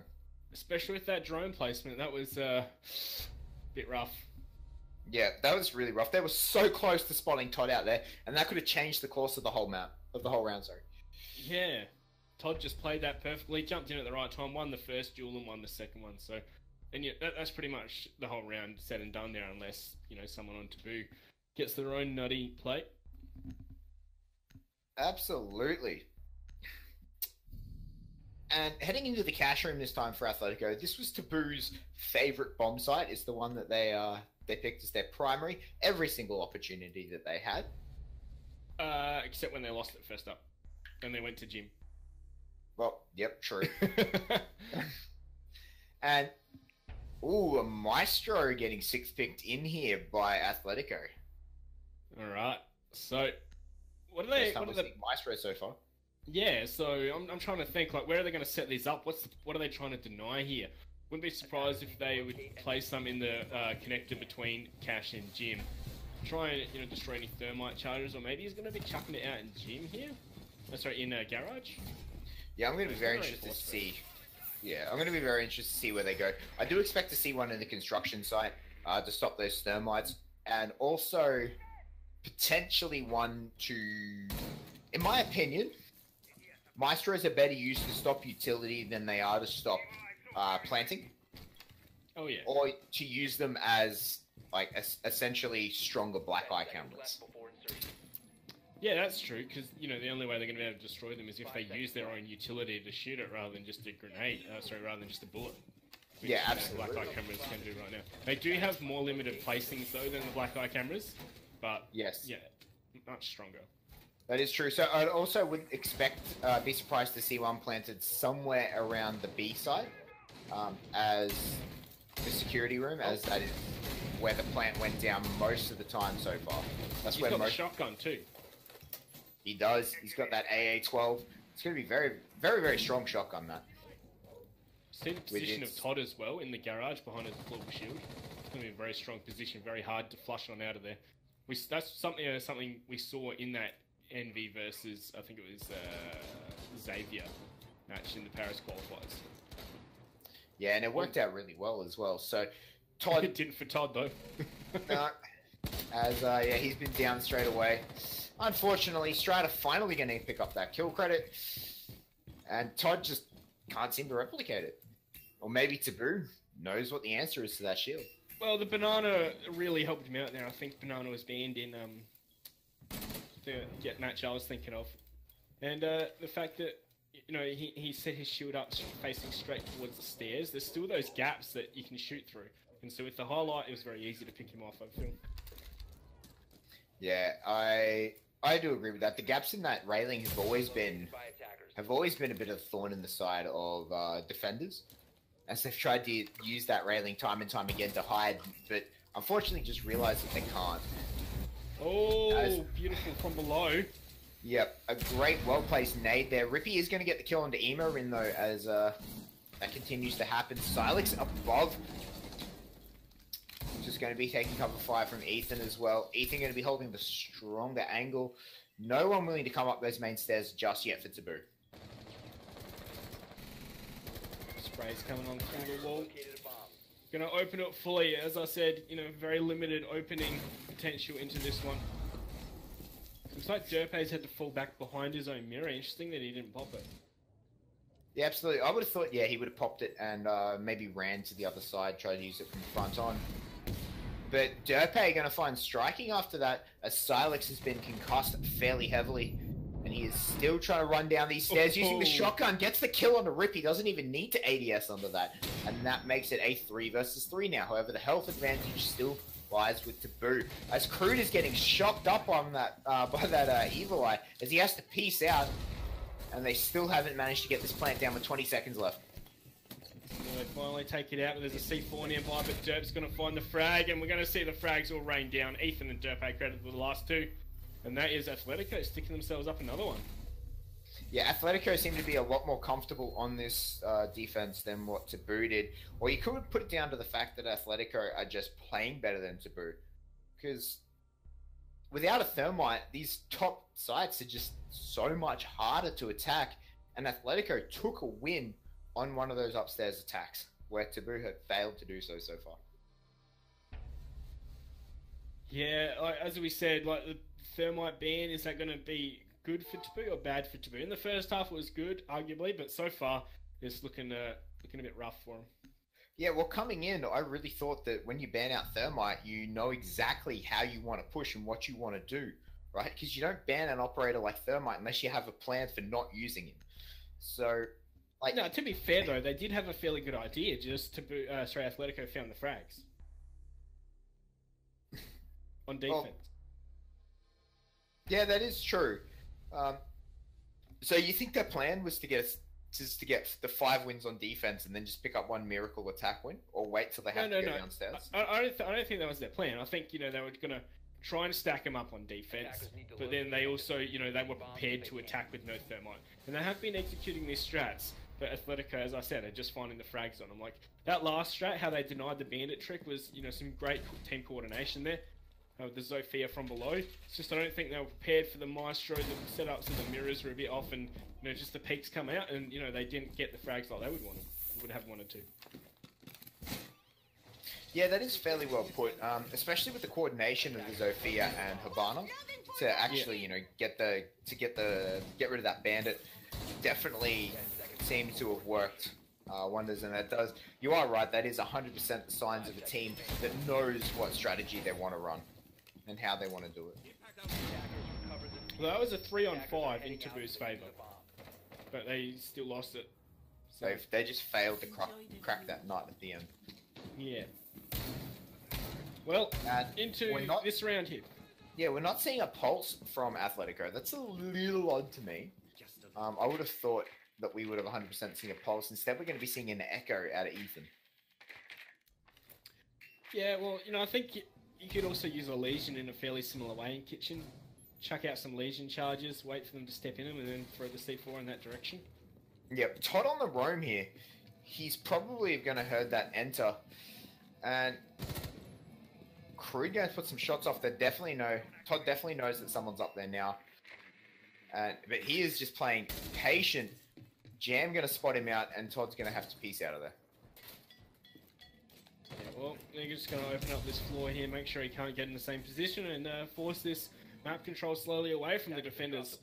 Especially with that drone placement, that was a bit rough. Yeah, that was really rough. They were so close to spotting Todd out there, and that could have changed the course of the whole map, of the whole round, sorry. Yeah, Todd just played that perfectly, jumped in at the right time, won the first duel and won the second one, so... And yeah, that's pretty much the whole round said and done there, unless, someone on Taboo gets their own nutty play. Absolutely. And heading into the cash room this time for Athletico, this was Taboo's favourite bomb site. It's the one that they picked as their primary every single opportunity that they had. Except when they lost it first up. And they went to gym. Well, yep, true. And ooh, a Maestro getting sixth picked in here by Athletico. All right. So, what are they? First time What we've are the, seen Maestro so far. yeah. So I'm trying to think like where are they going to set these up? What are they trying to deny here? Wouldn't be surprised if they would place some in the connector between Cash and Jim. Try and destroy any thermite charges, or maybe he's going to be chucking it out in Jim here. Oh, sorry, in Garage. Yeah, I'm going to be very interested to see. Yeah, I'm going to be very interested to see where they go. I do expect to see one in the construction site to stop those thermites, and also potentially one to, in my opinion, Maestros are better used to stop utility than they are to stop planting. Oh yeah. Or to use them as like essentially stronger black eye cameras. Yeah, that's true, because, the only way they're going to be able to destroy them is if they use their own utility to shoot it rather than just a grenade, rather than just a bullet. Which, Yeah, absolutely. Black eye cameras can do right now. They do have more limited placings, though, than the black eye cameras, but, Yes. yeah, much stronger. That is true. So I also would expect, be surprised to see one planted somewhere around the B side, as the security room, as that is where the plant went down most of the time so far. That's He's where got the most. shotgun, too. He does. He's got that AA-12. It's going to be very, very, very strong shotgun, that. See the position of Todd as well in the garage behind his portable shield. It's going to be a very strong position, very hard to flush on out of there. That's something we saw in that NV versus, I think it was Xavier match in the Paris qualifiers. Yeah, and it worked out really well as well. So Todd It didn't for Todd though. he's been down straight away. Unfortunately, Strata finally going to pick up that kill credit, and Todd just can't seem to replicate it. Or maybe Taboo knows what the answer is to that shield. Well, the banana really helped him out there. I think banana was banned in the match I was thinking of, and the fact that he set his shield up facing straight towards the stairs. There's still those gaps that you can shoot through, and so with the highlight, it was very easy to pick him off, I feel. Yeah, I do agree with that. The gaps in that railing have always been a bit of a thorn in the side of defenders, as they've tried to use that railing time and time again to hide, but unfortunately just realised that they can't. Oh, beautiful from below. Yep, a great, well-placed nade there. Rippy is going to get the kill onto Emo, though, as that continues to happen. Silex above. Just going to be taking cover fire from Ethan as well. Ethan going to be holding the stronger angle. No one willing to come up those main stairs just yet for Taboo. Spray's coming on through the wall. Gonna open it fully. As I said, very limited opening potential into this one. Looks like Derpe's had to fall back behind his own mirror. Interesting that he didn't pop it. Yeah, absolutely. I would have thought, yeah, he would have popped it and maybe ran to the other side, tried to use it from front on. But Derpe going to find striking after that, as Silex has been concussed fairly heavily. And he is still trying to run down these stairs using the shotgun. Gets the kill on the Rip. He doesn't even need to ADS under that. And that makes it a 3 versus 3 now. However, the health advantage still lies with Taboo. As Crude is getting shocked up on that by that Evil Eye, as he has to peace out. And they still haven't managed to get this plant down with 20 seconds left. Well, they finally take it out, but there's a C4 nearby, but Derp's going to find the frag, and we're going to see the frags all rain down. Ethan and Derp credit for the last two. And that is Athletico sticking themselves up another one. Yeah, Athletico seem to be a lot more comfortable on this defense than what Taboo did. Or you could put it down to the fact that Athletico are just playing better than Taboo. Because without a Thermite, these top sites are just so much harder to attack. And Athletico took a win on one of those upstairs attacks, where Taboo had failed to do so far. Yeah, as we said, the Thermite ban, is that going to be good for Taboo or bad for Taboo? In the first half, it was good, arguably, but so far, it's looking a bit rough for him. Yeah, well, coming in, I really thought that when you ban out Thermite, you know exactly how you want to push and what you want to do, right? Because you don't ban an operator like Thermite unless you have a plan for not using him. So, no, to be fair though, they did have a fairly good idea. Just Athletico found the frags on defense. Well, yeah, that is true. So you think their plan was to get is to get the 5 wins on defense and then just pick up one miracle attack win, or wait till they have to go downstairs? I don't think that was their plan. I think, you know, they were going to try and stack them up on defense, but then they also, you know, they were prepared to attack with no thermite. And they have been executing these strats, but Athletico, as I said, are just finding the frags on them. Like, that last strat, how they denied the bandit trick was, you know, some great team coordination there. The Zofia from below. It's just I don't think they were prepared for the Maestro. The setups and the mirrors were a bit off, and, you know, just the peaks come out, and, you know, they didn't get the frags like they would have wanted to. Yeah, that is fairly well put, especially with the coordination of the Zofia and Habana to actually, you know, get rid of that bandit. Definitely seems to have worked wonders, and that does. You are right. That is 100% the signs of a team that knows what strategy they want to run and how they want to do it. Well, that was a 3-on-5 in Taboo's favour, but they still lost it. So They just failed to crack that nut at the end. Yeah. Well, into this round here. Yeah, we're not seeing a pulse from Athletico. That's a little odd to me. I would have thought that we would have 100% seen a pulse. Instead, we're going to be seeing an echo out of Ethan. Yeah, well, you know, I think you could also use a Legion in a fairly similar way in Kitchen. Chuck out some Legion charges, wait for them to step in them, and then throw the C4 in that direction. Yep, Todd on the roam here. He's probably going to heard that enter. And Crude going to put some shots off. Todd definitely knows that someone's up there now. But he is just playing patient. Jam going to spot him out, and Todd's going to have to piece out of there. Yeah, well, they're just going to open up this floor here, make sure he can't get in the same position, and force this map control slowly away from the defenders.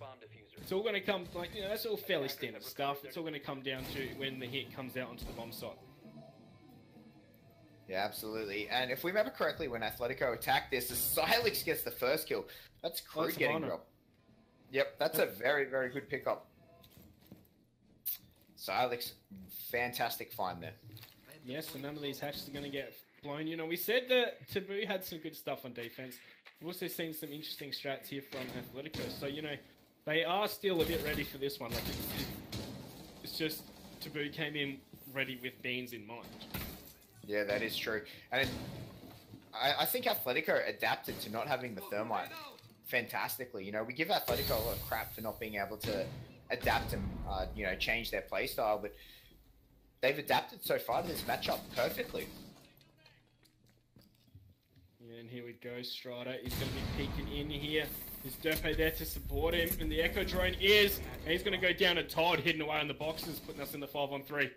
It's all going to come, like, you know, that's all fairly standard stuff. It's all going to come down to when the hit comes out onto the bomb site. Yeah, absolutely. And if we remember correctly, when Athletico attacked this, the Silex gets the first kill. That's Crude getting dropped. Yep, that's a very, very good pickup. Silex, fantastic find there. Yes, so none of these hatches are going to get blown. You know, we said that Taboo had some good stuff on defense. We've also seen some interesting strats here from Athletico. So, you know, they are still a bit ready for this one. Like, it's just Taboo came in ready with beans in mind. Yeah, that is true. And I think Athletico adapted to not having the thermite fantastically. You know, we give Athletico a lot of crap for not being able to adapt and, you know, change their playstyle, but they've adapted so far to this matchup perfectly. Yeah, and here we go, Strider is going to be peeking in here. There's Derpe there to support him, and the Echo Drone is, and he's going to go down to Todd, hidden away on the boxes, putting us in the 5-on-3.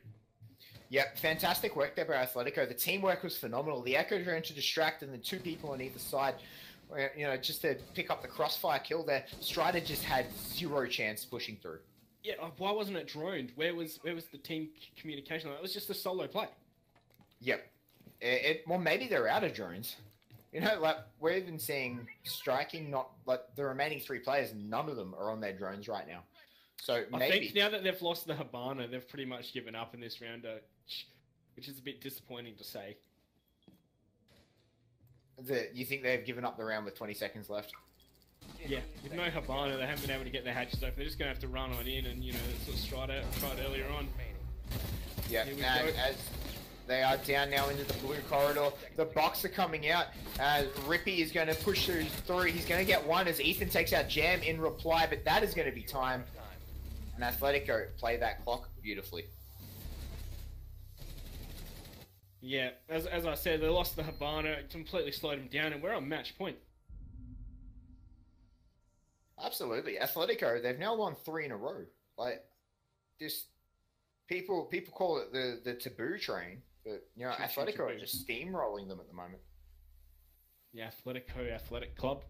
Yep, fantastic work there by Athletico. The teamwork was phenomenal. The Echo Drone to distract, and the 2 people on either side, you know, just to pick up the crossfire kill there. Strider just had 0 chance pushing through. Yeah, why wasn't it droned? Where was the team communication? It was just a solo play. Yep. Well, maybe they're out of drones. You know, like, we're even seeing striking, not like the remaining 3 players, none of them are on their drones right now. So maybe. I think now that they've lost the Habana, they've pretty much given up in this round, which is a bit disappointing to say. You think they've given up the round with 20 seconds left? Yeah, with no Habana, they haven't been able to get their hatches open. They're just going to have to run on in and, you know, sort of tried earlier on. Yeah, and as they are down now into the blue corridor, the Bucks are coming out. Rippy is going to push through. He's going to get one as Ethan takes out Jam in reply, but that is going to be time. And Athletico play that clock beautifully. Yeah, as I said, they lost the Habana, it completely slowed them down, and we're on match point. Absolutely. Atletico, they've now won 3 in a row. Like, just people call it the taboo train, but, you know, Atletico are just steamrolling them at the moment. Yeah, Athletico, athletic club.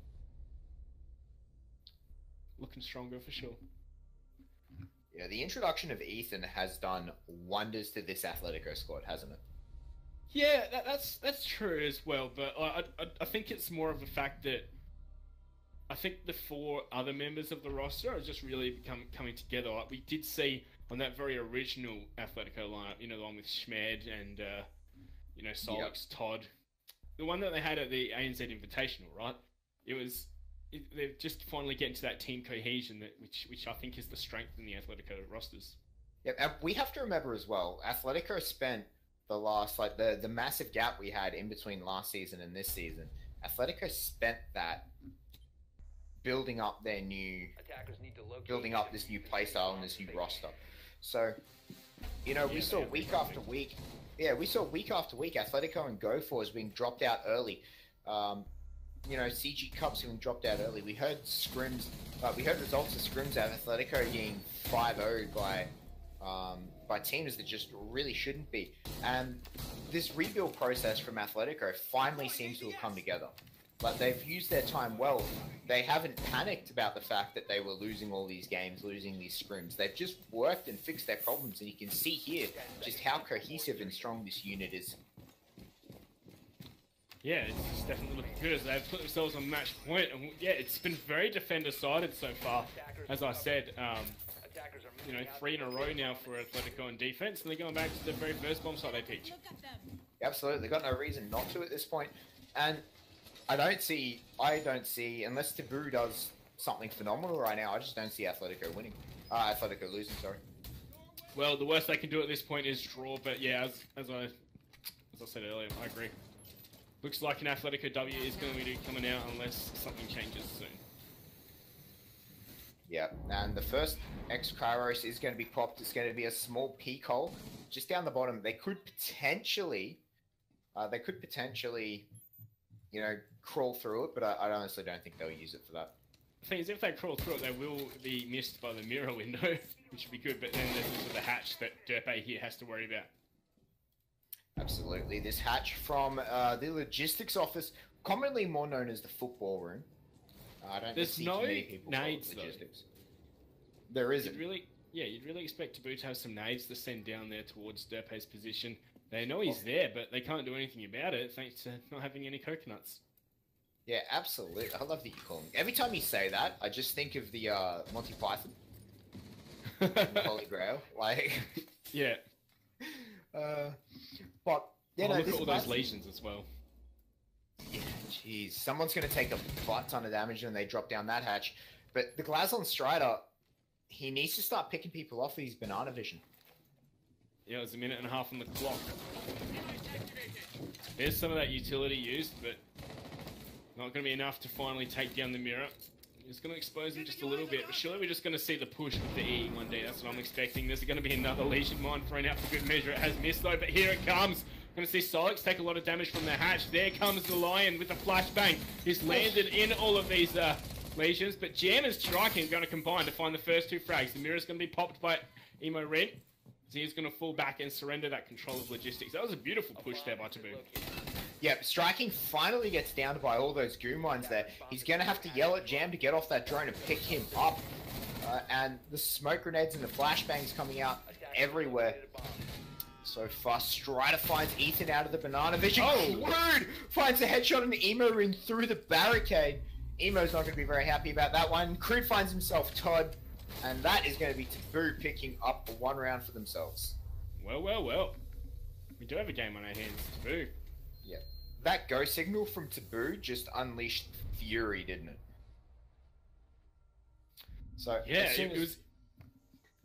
Looking stronger for sure. Yeah, the introduction of Ethan has done wonders to this Atletico squad, hasn't it? Yeah, that's true as well, but I think it's more of a fact that I think the 4 other members of the roster are just really coming together. Like we did see on that very original Athletico lineup, you know, the one with Schmed and, you know, Solix, Todd. The one that they had at the ANZ Invitational, right? They're just finally getting to that team cohesion, which I think is the strength in the Athletico rosters. Yeah, and we have to remember as well, Atletico spent the last, like, the massive gap we had in between last season and this season. Atletico spent that building up their new, building up this new playstyle and this new roster. So, you know, we saw week after week, Atletico and GoForce being dropped out early. You know, CG Cups being dropped out early. We heard scrims, we heard results of scrims at Atletico getting 5-0'd by teams that just really shouldn't be. And this rebuild process from Atletico finally seems to have come together. But they've used their time well. They haven't panicked about the fact that they were losing all these games, losing these scrims. They've just worked and fixed their problems, and you can see here just how cohesive and strong this unit is. Yeah, it's definitely looking good as they've put themselves on match point, and yeah, it's been very defender-sided so far. As I said, you know, 3 in a row now for Atletico on defense, and they're going back to the very first bomb site they picked. Absolutely, they've got no reason not to at this point, and I don't see, unless Taboo does something phenomenal right now, I just don't see Atletico winning. Atletico losing, sorry. Well, the worst they can do at this point is draw, but yeah, as I said earlier, I agree. Looks like an Atletico W is going to be coming out unless something changes soon. Yeah, and the first X-Kairos is going to be popped. It's going to be a small peak hole just down the bottom. They could potentially, you know, crawl through it, but I honestly don't think they'll use it for that. The thing is, if they crawl through it, they will be missed by the mirror window, which would be good, but then there's also the hatch that Derpe here has to worry about. Absolutely. This hatch from the logistics office, commonly more known as the football room. I don't There's see no too many people nades, call it logistics. though. There isn't. You'd really expect Taboo to have some nades to send down there towards Derpe's position. They know he's there, but they can't do anything about it thanks to not having any coconuts. Yeah, absolutely. I love that you call him. Every time you say that, I just think of the Monty Python. The Holy Grail. Like, yeah. But you know, Look at all those lesions as well. Yeah, jeez. Someone's going to take a butt ton of damage when they drop down that hatch. But the Glazon Strider, he needs to start picking people off with his banana vision. Yeah, it was a minute and a half on the clock. There's some of that utility used, but not going to be enough to finally take down the mirror. It's going to expose him just a little bit, but surely we're just going to see the push with the E one day. That's what I'm expecting. There's going to be another Legion Mine thrown out for good measure. It has missed though, but here it comes. Going to see Solix take a lot of damage from the hatch. There comes the Lion with the flashbang. He's landed in all of these Legions, but Jam and Striking are going to combine to find the first 2 frags. The mirror's going to be popped by Emo Red. So he's going to fall back and surrender that control of logistics. That was a beautiful push there by Taboo. Yep, Striking finally gets downed by all those goo mines there. He's going to have to yell at Jam to get off that drone and pick him up. And the smoke grenades and the flashbangs coming out everywhere. So far, Strider finds Ethan out of the banana vision. Oh, word! Finds a headshot on the Emo in through the barricade. Emo's not going to be very happy about that one. Crude finds himself Todd. And that is going to be Taboo picking up 1 round for themselves. Well, well, well. We do have a game on our hands, Taboo. Yeah. That go signal from Taboo just unleashed fury, didn't it? So yeah, it was...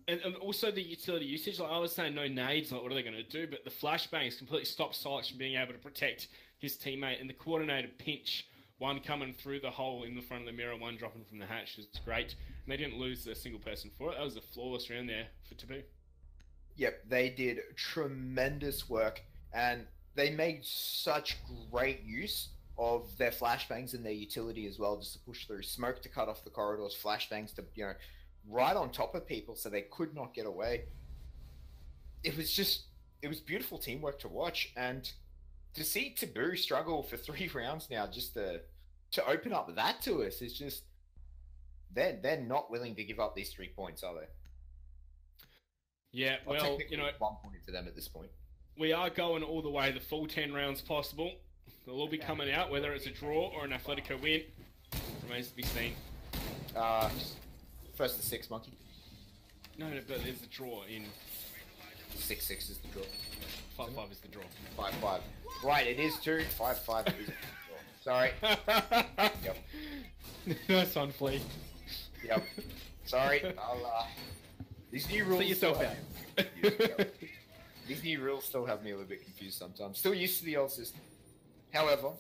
And also the utility usage, like I was saying, no nades, like what are they going to do? But the flashbangs completely stopped Solix from being able to protect his teammate, and the coordinated pinch, 1 coming through the hole in the front of the mirror, 1 dropping from the hatch, was great. And they didn't lose a single person for it. That was a flawless round there for Taboo. Yep, they did tremendous work, and they made such great use of their flashbangs and their utility as well, just to push through. Smoke to cut off the corridors, flashbangs to, you know, right on top of people so they could not get away. It was beautiful teamwork to watch, and to see Taboo struggle for 3 rounds now just to open up that to us is just, they're not willing to give up these 3 points, are they? Yeah, well, you know, 1 point to them at this point. We are going all the way, the full 10 rounds possible. They'll all be coming out, whether it's a draw or an Athletico win. Remains to be seen. First to 6, Monkey. No, but there's a draw in... 6-6 is the draw. 5-5 is the draw. 5-5. Right, it is 2. 5-5 is the draw. Sorry. Yep. Nice one, Flea. Yep. Sorry. I'll These new rules. See yourself out. These new rules still have me a little bit confused sometimes. Still used to the old system. However,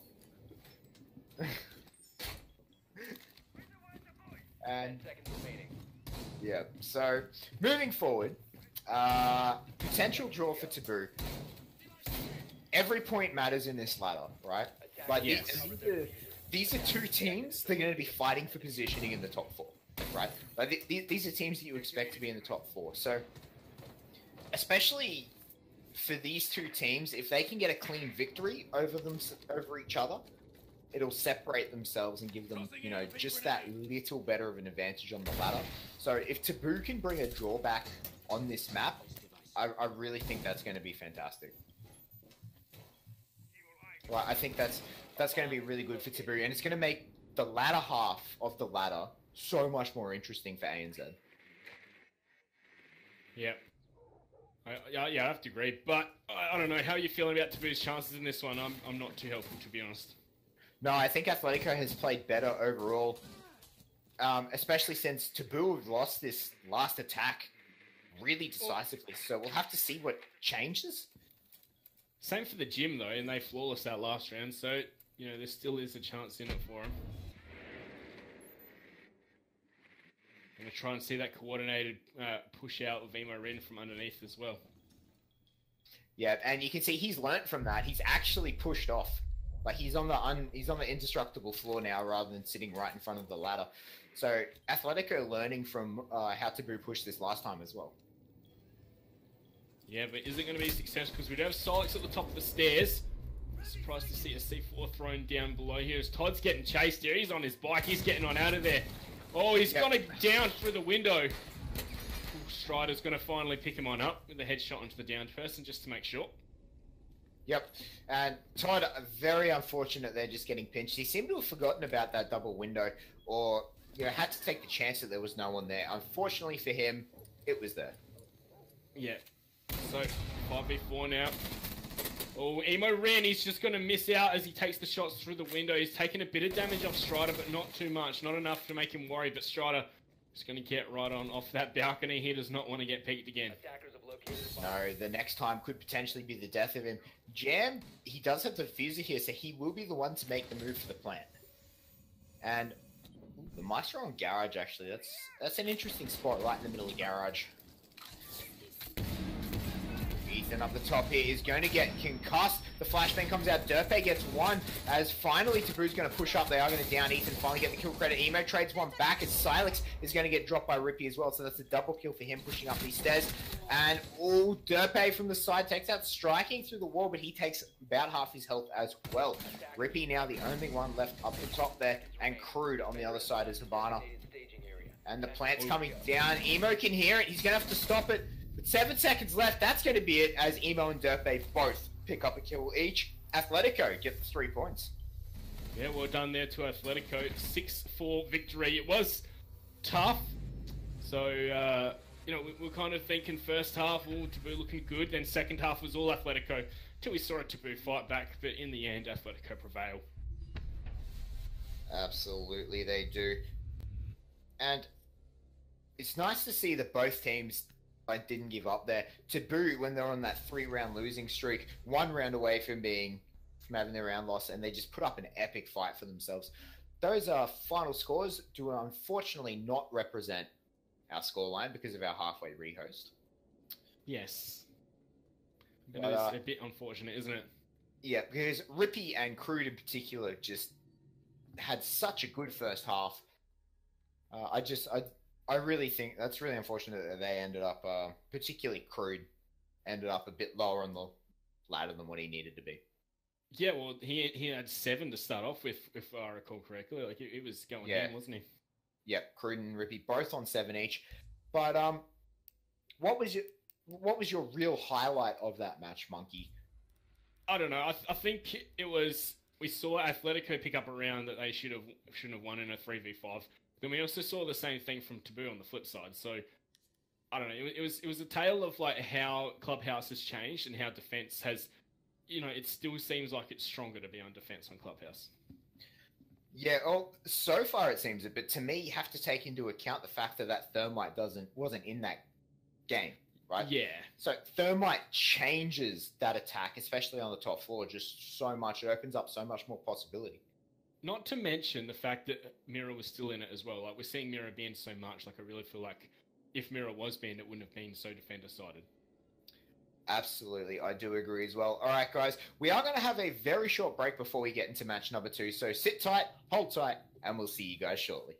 and yeah. So moving forward, potential draw for Taboo. Every point matters in this ladder, right? Like these are two teams that are going to be fighting for positioning in the top four, right? Like these are teams that you expect to be in the top four. So, especially for these two teams, if they can get a clean victory over each other, it'll separate themselves and give them, you know, just that little better of an advantage on the ladder. So, if Taboo can bring a draw back on this map, I really think that's going to be fantastic. Well, I think that's going to be really good for Taboo, and it's going to make the latter half of the ladder so much more interesting for ANZ. Yeah. Yeah, I have to agree, but I don't know. How are you feeling about Taboo's chances in this one? I'm not too helpful, to be honest. No, I think Athletico has played better overall, especially since Taboo have lost this last attack really decisively. So we'll have to see what changes. Same for the gym, though, and they flawless that last round, so, you know, there still is a chance in it for them. I'm going to try and see that coordinated push out of Emo Ren from underneath as well. Yeah, and you can see he's learnt from that. He's actually pushed off. Like, he's on the indestructible floor now rather than sitting right in front of the ladder. So, Athletico learning from how Taboo pushed this last time as well. Yeah, but is it going to be a success? Because we do have Solix at the top of the stairs. Surprised to see a C4 thrown down below here as Todd's getting chased here. He's on his bike. He's getting on out of there. Oh, he's gone down through the window. Strider's going to finally pick him on up with a headshot onto the downed person just to make sure. Yep. And Todd, very unfortunate they're just getting pinched. He seemed to have forgotten about that double window or, you know, had to take the chance that there was no one there. Unfortunately for him, it was there. Yeah. So, 5v4 now. Oh, Emo Ren, he's just going to miss out as he takes the shots through the window. He's taking a bit of damage off Strider, but not too much. Not enough to make him worry, but Strider is going to get right on off that balcony. He does not want to get peeked again. No, the next time could potentially be the death of him. Jam, he does have the diffuser here, so he will be the one to make the move for the plant. And the Maestro on Garage, actually, that's an interesting spot right in the middle of Garage. Ethan up the top here is going to get concussed. The flashbang comes out. Derpe gets one as finally Taboo's going to push up. They are going to down Ethan, finally get the kill credit. Emo trades one back as Silex is going to get dropped by Rippy as well. So that's a double kill for him pushing up these stairs. And Derpe from the side takes out striking through the wall, but he takes about half his health as well. Rippy now the only one left up the top there, and Crude on the other side is Habana. And the plant's coming down. Emo can hear it. He's going to have to stop it. With 7 seconds left, that's going to be it as Emo and Derpe both pick up a kill each. Atletico get the 3 points. Yeah, well done there to Athletico. 6-4 victory. It was tough. So, you know, we're kind of thinking first half, all Taboo looking good. Then second half was all Athletico. Till we saw a Taboo fight back. But in the end, Athletico prevail. Absolutely, they do. And it's nice to see that both teams didn't give up there. Taboo, when they're on that 3-round losing streak, 1 round away from having their round loss, and they just put up an epic fight for themselves. Those final scores do unfortunately not represent our scoreline because of our halfway rehost. Yes. It is a bit unfortunate, isn't it? Yeah, because Rippy and Crude in particular just had such a good first half. I really think that's really unfortunate that they ended up, particularly Crude, ended up a bit lower on the ladder than what he needed to be. Yeah, well, he had 7 to start off with, if I recall correctly. Like, it was going down, wasn't he? Yeah, Crude and Rippy both on 7 each. But what was your real highlight of that match, Monkey? I don't know. I think it was, we saw Atletico pick up a round that they shouldn't have won in a 3v5. Then we also saw the same thing from Taboo on the flip side. So, I don't know. It was a tale of like how Clubhouse has changed and how defense has, you know, it still seems like it's stronger to be on defense on Clubhouse. Yeah, well, so far it seems it, but to me, you have to take into account the fact that Thermite wasn't in that game, right? Yeah. So Thermite changes that attack, especially on the top floor, just so much. It opens up so much more possibility. Not to mention the fact that Mira was still in it as well. Like, we're seeing Mira banned so much. Like, I really feel like if Mira was banned, it wouldn't have been so defender-sided. Absolutely, I do agree as well. All right, guys, we are going to have a very short break before we get into match number 2. So sit tight, hold tight, and we'll see you guys shortly.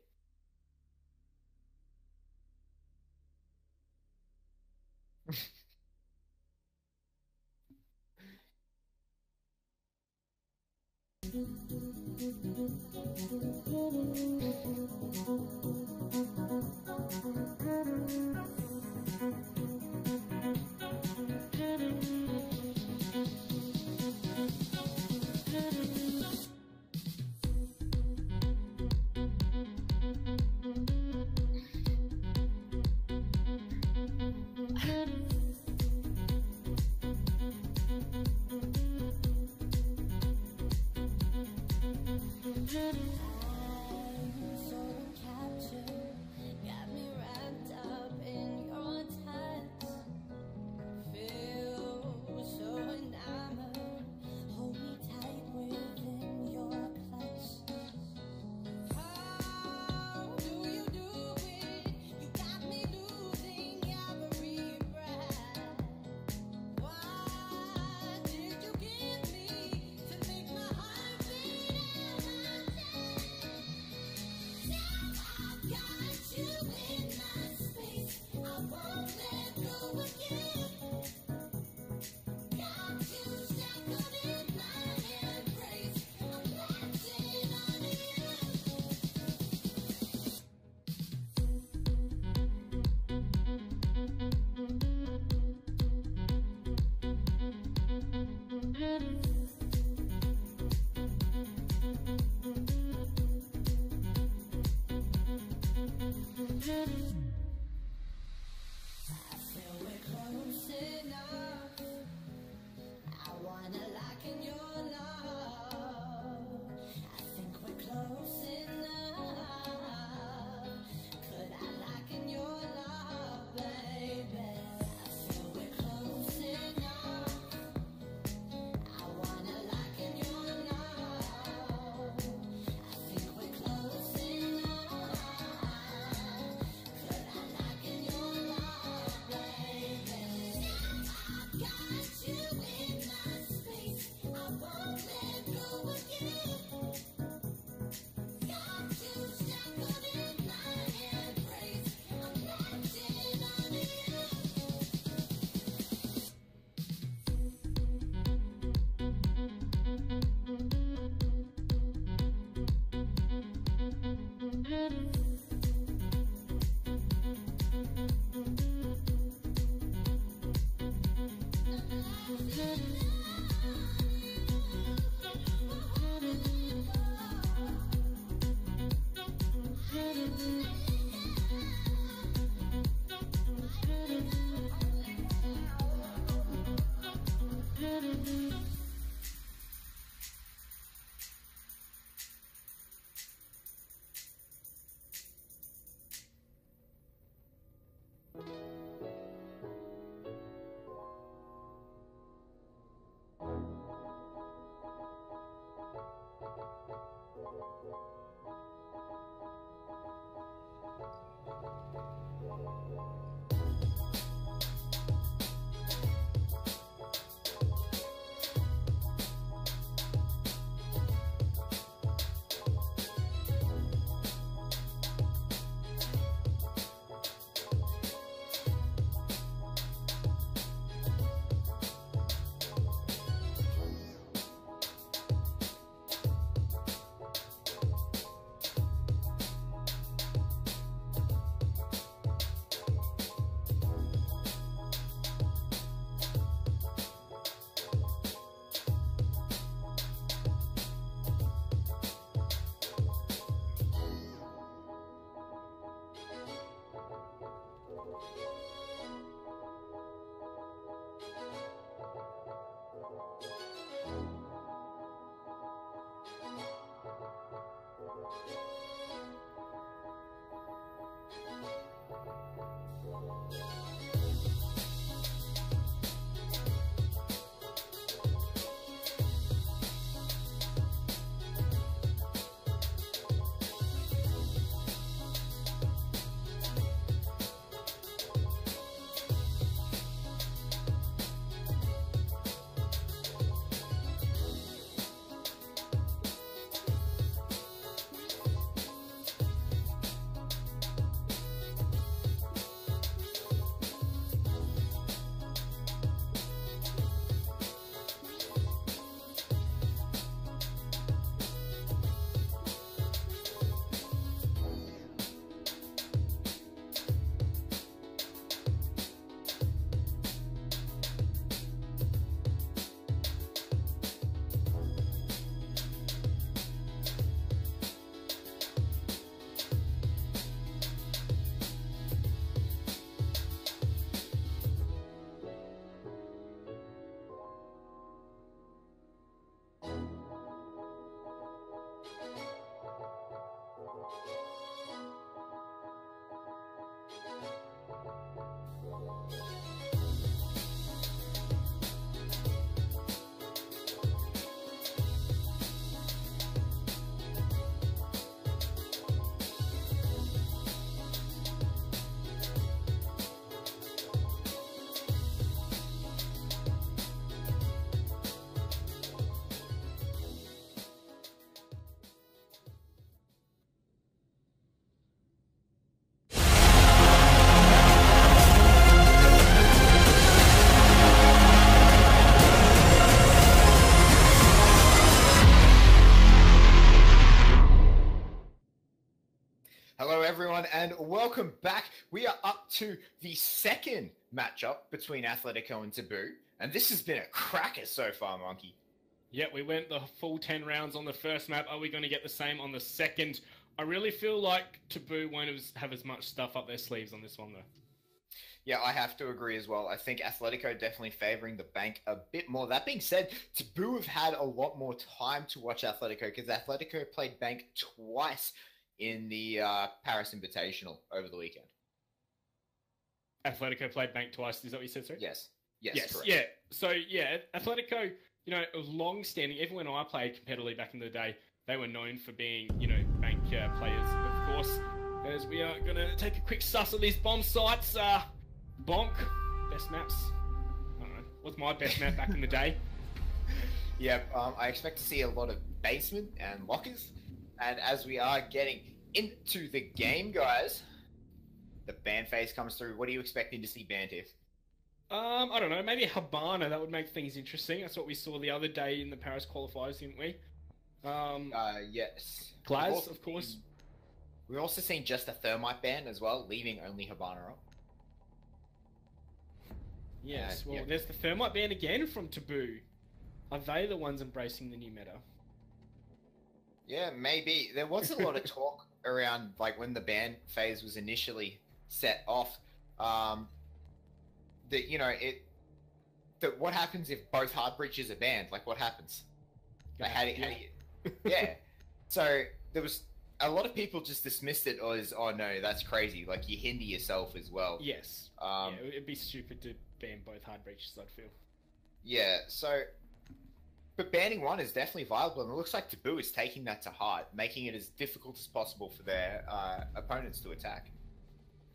we are up to the second matchup between Athletico and Taboo, and this has been a cracker so far, Monkey. Yeah, we went the full 10 rounds on the first map. Are we going to get the same on the second? I really feel like Taboo won't have as much stuff up their sleeves on this one, though. Yeah, I have to agree as well. I think Athletico definitely favoring the bank a bit more. That being said, Taboo have had a lot more time to watch Athletico because Athletico played bank twice in the Paris Invitational over the weekend. Atletico played bank twice. Is that what you said, sir? Yes, correct. Yeah. So, yeah, Atletico, you know, long-standing. Even when I played competitively back in the day, they were known for being, you know, bank players. Of course, as we are going to take a quick suss of these bomb sites. Bonk, best maps. I don't know. What's my best map back in the day? Yeah, I expect to see a lot of basement and lockers. And as we are getting into the game, guys, the ban phase comes through. What are you expecting to see banned here? I don't know. Maybe Habana. That would make things interesting. That's what we saw the other day in the Paris qualifiers, didn't we? Yes. Glaz, of course. We've also seen just a Thermite ban as well, leaving only Habana up. Yes, well, there's the Thermite ban again from Taboo. Are they the ones embracing the new meta? Yeah, maybe. There was a lot of talk around, like, when the ban phase was initially set off, that, you know, that what happens if both hard breaches are banned? Like, what happens? Like, how do you... Yeah. So, there was... A lot of people just dismissed it as, oh no, that's crazy. Like, you hinder yourself as well. Yes. Yeah, it'd be stupid to ban both hard breaches, I'd feel. Yeah, so... But banning one is definitely viable, and it looks like Taboo is taking that to heart, making it as difficult as possible for their opponents to attack.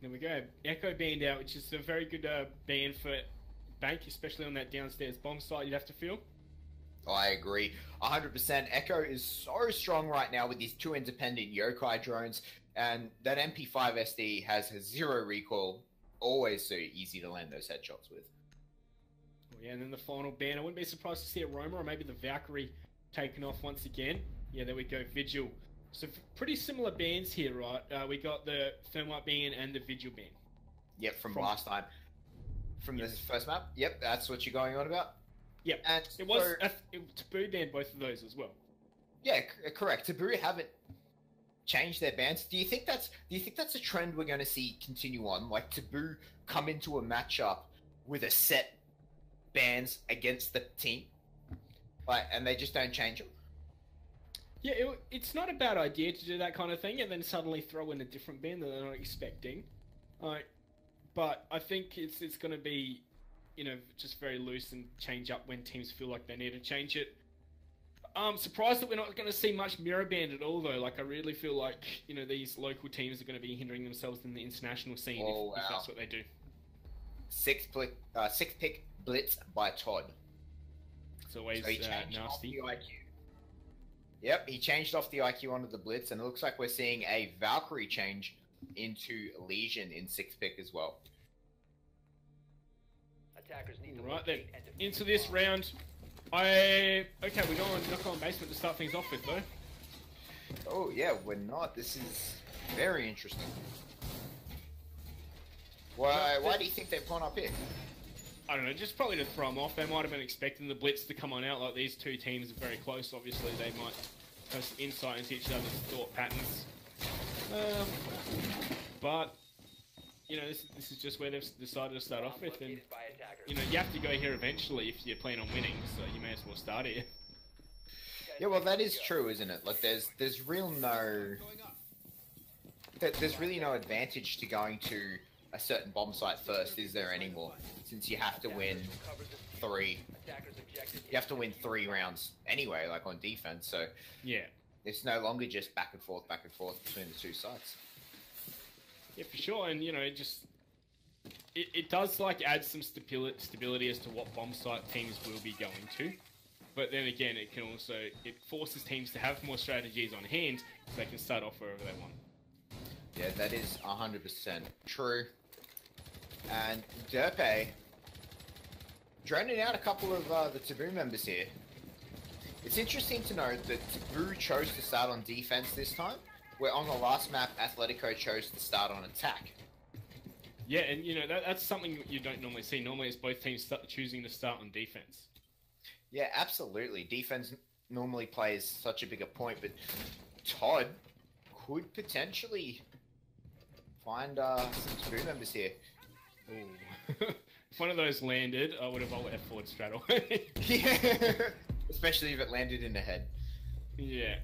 There we go. Echo banned out, which is a very good ban for bank, especially on that downstairs bomb site, you'd have to feel. I agree. 100%. Echo is so strong right now with these two independent yokai drones, and that MP5 SD has a zero recoil. Always so easy to land those headshots with. Oh, yeah, and then the final ban. I wouldn't be surprised to see a Roma or maybe the Valkyrie taken off once again. Yeah, there we go. Vigil. So pretty similar bans here, right? We got the Thermite ban and the Vigil ban. Yep, from last time. From this first map. Yep, that's what you're going on about. Yep, and it was Taboo banned both of those as well. Yeah, correct. Taboo haven't changed their bans. Do you think that's a trend we're going to see continue on? Like Taboo come into a matchup with a set bans against the team, like, and they just don't change them. Yeah, it's not a bad idea to do that kind of thing, and then suddenly throw in a different ban that they're not expecting. But I think it's going to be, you know, just very loose and change up when teams feel like they need to change it. I'm surprised that we're not going to see much mirror band at all, though. Like, I really feel like, you know, these local teams are going to be hindering themselves in the international scene if that's what they do. Six pick blitz by Todd. It's always nasty. Yep, he changed off the IQ onto the blitz, and it looks like we're seeing a Valkyrie change into Legion in 6-pick as well. Right then, into this round. Okay, we're going knock on basement to start things off with, though. Oh yeah, we're not. This is very interesting. Why do you think they've gone up here? I don't know, just probably to throw them off. They might have been expecting the blitz to come on out. Like, these two teams are very close. Obviously, they might have some insight into each other's thought patterns. But you know, this is just where they've decided to start off with, and you know, you have to go here eventually if you're planning on winning, so you may as well start here. Yeah, well, that is true, isn't it? Like, there's really no advantage to going to a certain bomb site first, is there anymore? Since you have to win three rounds anyway, like on defense. So yeah, it's no longer just back and forth between the two sites. Yeah, for sure, and you know, it does like add some stability as to what bomb site teams will be going to. But then again, it forces teams to have more strategies on hand so they can start off wherever they want. Yeah, that is 100% true. And Derpe droning out a couple of the Taboo members here. It's interesting to note that Taboo chose to start on defense this time, where on the last map, Athletico chose to start on attack. Yeah, and you know that's something you don't normally see. Normally, it's both teams choosing to start on defense. Yeah, absolutely. Defense normally plays such a bigger point, but Todd could potentially find some Taboo members here. Ooh. If one of those landed, I would have rolled F forward straight away. Yeah, especially if it landed in the head. Yeah.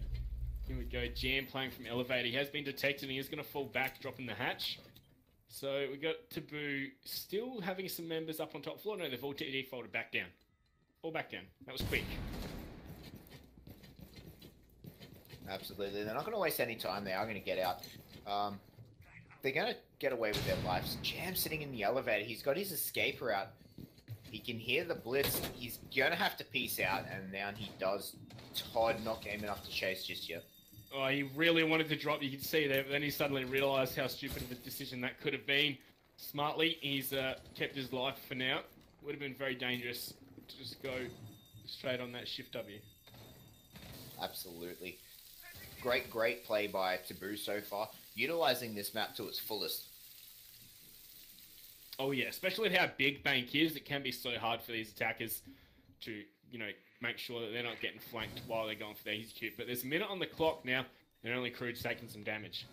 Here we go. Jam playing from elevator. He has been detected and he is going to fall back, dropping the hatch. So we got Taboo still having some members up on top floor. No, they've all defaulted back down. All back down. That was quick. Absolutely. They're not going to waste any time. They are going to get out. They're going to get away with their lives. Jam sitting in the elevator. He's got his escape route. He can hear the blitz. He's going to have to peace out, and now he does. Todd not game enough to chase just yet. Oh, he really wanted to drop. You can see there, but then he suddenly realised how stupid of a decision that could have been. Smartly, he's kept his life for now. Would have been very dangerous to just go straight on that shift W. Absolutely. Great play by Taboo so far. Utilising this map to its fullest. Oh yeah, especially with how big Bank is, it can be so hard for these attackers to, you know, make sure that they're not getting flanked while they're going for their execute. But there's a minute on the clock now, and only Crude's taking some damage.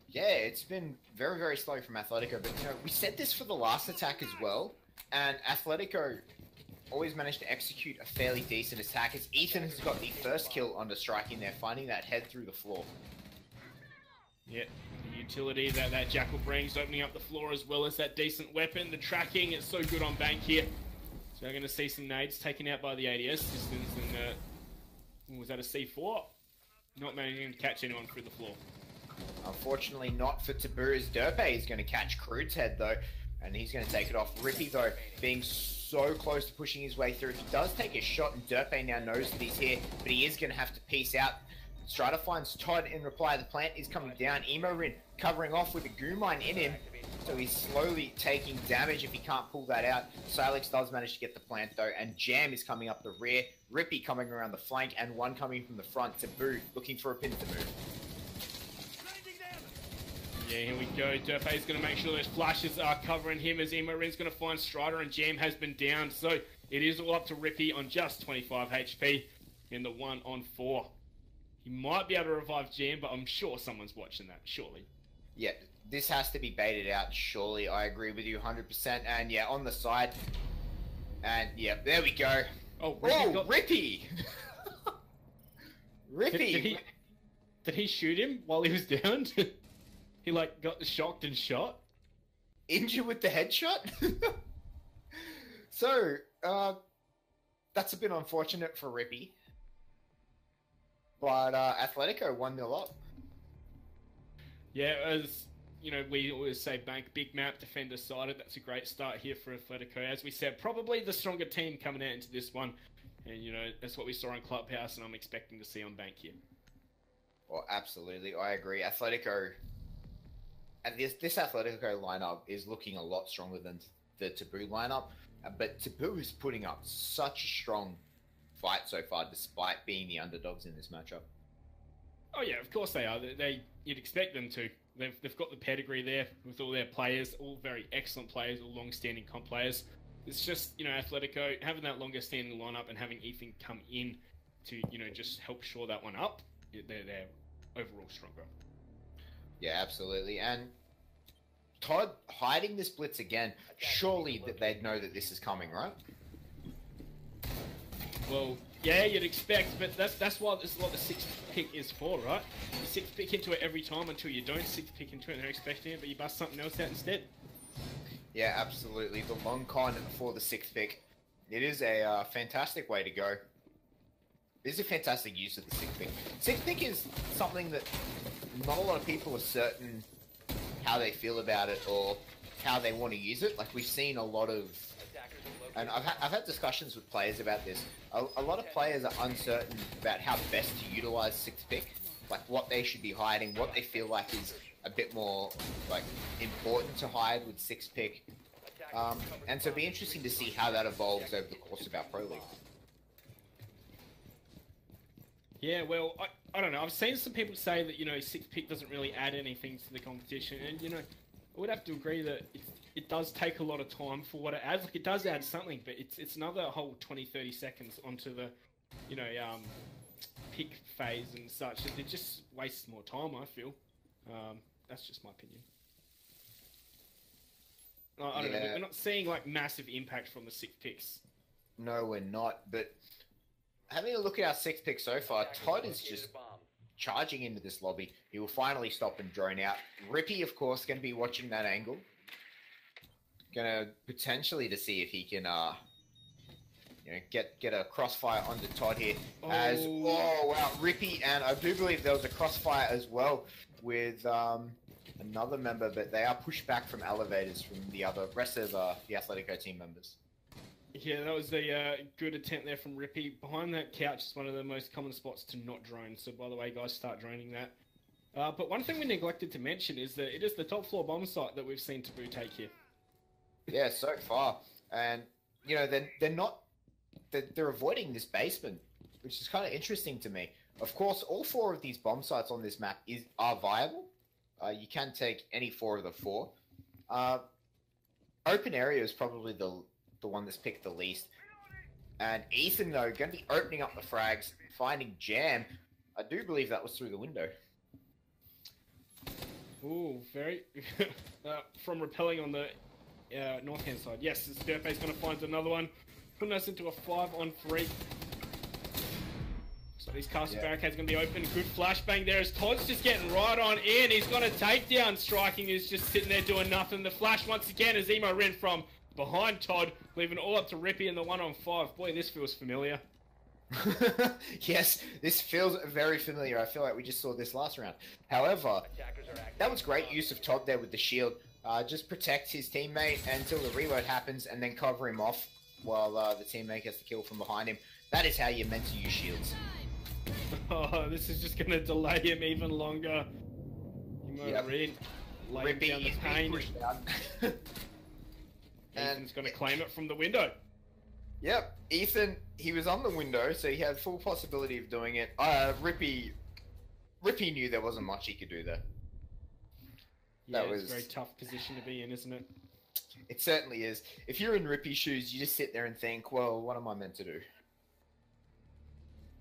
Yeah, it's been very slow from Athletico, but you know, we said this for the last attack as well, and Athletico always managed to execute a fairly decent attack as Ethan has got the first kill on the strike in there, finding that head through the floor. Yeah, the utility that Jackal brings, opening up the floor as well as that decent weapon. The tracking is so good on Bank here. So we're going to see some nades taken out by the ADS systems, and was that a C4? Not managing to catch anyone through the floor. Unfortunately not for Taboo, as Derpe is going to catch Crude's head though, and he's going to take it off. Rippy though, being so close to pushing his way through. He does take a shot, and Derpe now knows that he's here, but he is going to have to peace out. Strider finds Todd in reply. The plant is coming down. Emorin covering off with a goo mine in him, so he's slowly taking damage if he can't pull that out. Silex does manage to get the plant though, and Jam is coming up the rear. Rippy coming around the flank, and one coming from the front. Taboo looking for a pin to move. Yeah, here we go. Derpe is going to make sure those flashes are covering him as Emorin's going to find Strider, and Jam has been down. So it is all up to Rippy on just 25 HP in the 1-on-4. He might be able to revive Jam, but I'm sure someone's watching that, surely. Yeah, this has to be baited out, surely. I agree with you 100%. And yeah, on the side. And yeah, there we go. Oh, Rippy! Oh, Rippy! Rippy! Did he shoot him while he was down? He like got shocked and shot? Injured with the headshot? So, that's a bit unfortunate for Rippy. But Athletico 1-0 up. Yeah, as you know, we always say Bank, big map, defender sided. That's a great start here for Athletico. As we said, probably the stronger team coming out into this one. And, you know, that's what we saw in Clubhouse, and I'm expecting to see on Bank here. Well, absolutely. I agree. Athletico... And this Athletico lineup is looking a lot stronger than the Taboo lineup. But Taboo is putting up such a strong fight so far, despite being the underdogs in this matchup. Oh yeah, of course they are. You'd expect them to. They've got the pedigree there with all their players, all very excellent players, all long-standing comp players. It's just, you know, Athletico having that longer-standing lineup and having Ethan come in to, you know, just help shore that one up. They're overall stronger. Yeah, absolutely. And Todd hiding this blitz again. Surely that they'd know that this is coming, right? Well, yeah, you'd expect, but that's why this is what the sixth pick is for, right? You sixth pick into it every time until you don't sixth pick into it and they're expecting it, but you bust something else out instead. Yeah, absolutely. The long con for the sixth pick. It is a fantastic way to go. It is a fantastic use of the sixth pick. Sixth pick is something that not a lot of people are certain how they feel about it or how they want to use it. Like, we've seen a lot of... And I've had discussions with players about this. A lot of players are uncertain about how best to utilize sixth pick, like what they should be hiding, what they feel like is a bit more like important to hide with sixth pick. And so it'll be interesting to see how that evolves over the course of our Pro League. Yeah, well, I don't know. I've seen some people say that, you know, sixth pick doesn't really add anything to the competition, and, you know, I would have to agree that it does take a lot of time for what it adds. Like, it does add something, but it's another whole 20-30 seconds onto the, pick phase and such. It just wastes more time, I feel. That's just my opinion. I don't know. We're not seeing like massive impact from the 6 picks. No, we're not. But having a look at our 6 picks so far, Todd is just charging into this lobby. He will finally stop and drone out. Rippy, of course, going to be watching that angle. Going to potentially to see if he can, get a crossfire onto Todd here. Rippy, and I do believe there was a crossfire as well with another member, but they are pushed back from elevators from the rest of the Athletico team members. Yeah, that was a good attempt there from Rippy. Behind that couch is one of the most common spots to not drone. So by the way, guys, start droning that. But one thing we neglected to mention is that it is the top floor bomb site that we've seen Taboo take here. Yeah, so far. And, they're avoiding this basement, which is kind of interesting to me. Of course, all 4 of these bomb sites on this map are viable. You can take any 4 of the 4. Open area is probably the one that's picked the least. And Ethan, though, going to be opening up the frags, finding Jam. I do believe that was through the window. Ooh, very... from repelling on the north-hand side. Yes, Sturpe's going to find another one. Putting us into a 5-on-3. So these castle barricades going to be open. Good flashbang there as Todd's just getting right on in. He's got a takedown. Striking is just sitting there doing nothing. The flash once again as Emo ran from behind Todd, leaving it all up to Rippy in the 1-on-5. Boy, this feels familiar. Yes, this feels very familiar. I feel like we just saw this last round. However, that was great use of Todd there with the shield. Just protect his teammate until the reload happens and then cover him off while the teammate gets the kill from behind him. That is how you're meant to use shields. Oh, this is just going to delay him even longer. Rippy down the pain. And Ethan's going to claim it from the window. Yep, Ethan, he was on the window, so he had full possibility of doing it. Rippy knew there wasn't much he could do there. Yeah, it's a very tough position to be in, isn't it? It certainly is. If you're in Rippy's shoes, you just sit there and think, well, what am I meant to do?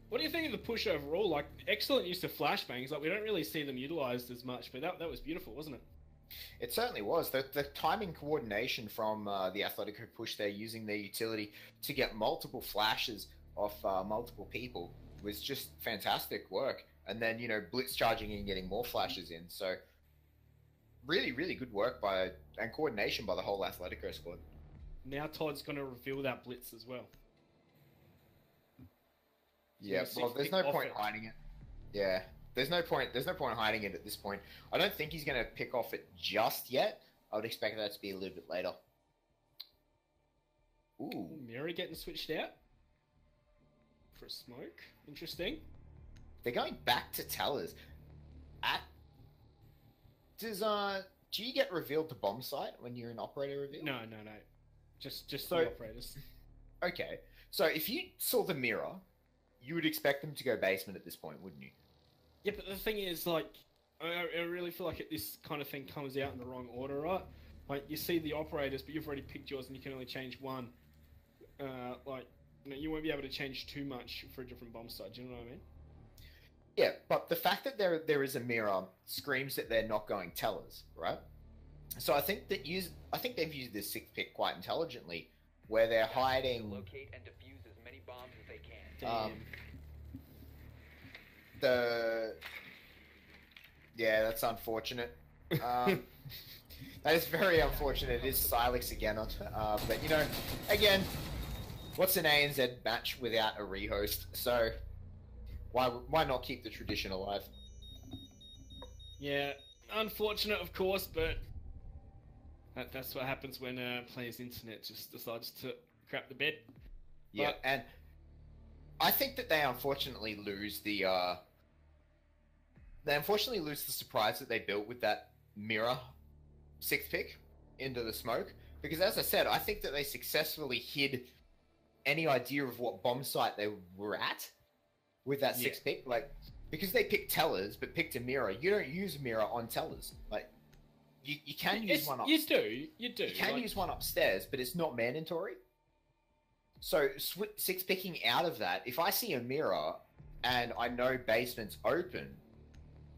What do you think of the push overall? Like, excellent use of flashbangs. Like, we don't really see them utilized as much, but that was beautiful, wasn't it? It certainly was. The timing coordination from the Athletico push there, using their utility to get multiple flashes off multiple people, was just fantastic work. And then, blitz charging and getting more flashes in. So, really, really good work and coordination by the whole Athletico squad. Now Todd's going to reveal that blitz as well. Yeah, well, there's no point hiding it. Yeah, there's no point hiding it at this point. I don't think he's going to pick off it just yet. I would expect that to be a little bit later. Ooh. Mira getting switched out for a smoke. Interesting. They're going back to tellers. Do you get revealed to bomb site when you're an operator reveal? No. Just the operators. Okay. So if you saw the mirror, you would expect them to go basement at this point, wouldn't you? Yeah, but the thing is, like, I really feel like this kind of thing comes out in the wrong order, right? Like, you see the operators, but you've already picked yours and you can only change one. You won't be able to change too much for a different bomb site, do you know what I mean? Yeah, but the fact that there is a mirror screams that they're not going tellers, right? So I think they've used this 6th pick quite intelligently, where they're hiding. Locate and defuse as many bombs as they can. That's unfortunate. That is very unfortunate. It is Silex again, but again, what's an ANZ match without a rehost? So why not keep the tradition alive? Yeah, unfortunate, of course, but that's what happens when players' internet just decides to crap the bed. Yeah, and I think that they unfortunately lose the surprise that they built with that mirror 6th pick into the smoke, because as I said, I think that they successfully hid any idea of what bomb site they were at with that 6th pick, because they picked tellers but picked a mirror. You don't use a mirror on tellers. You can use one You do. You can use one upstairs, but it's not mandatory. So six picking out of that, if I see a mirror and I know basement's open,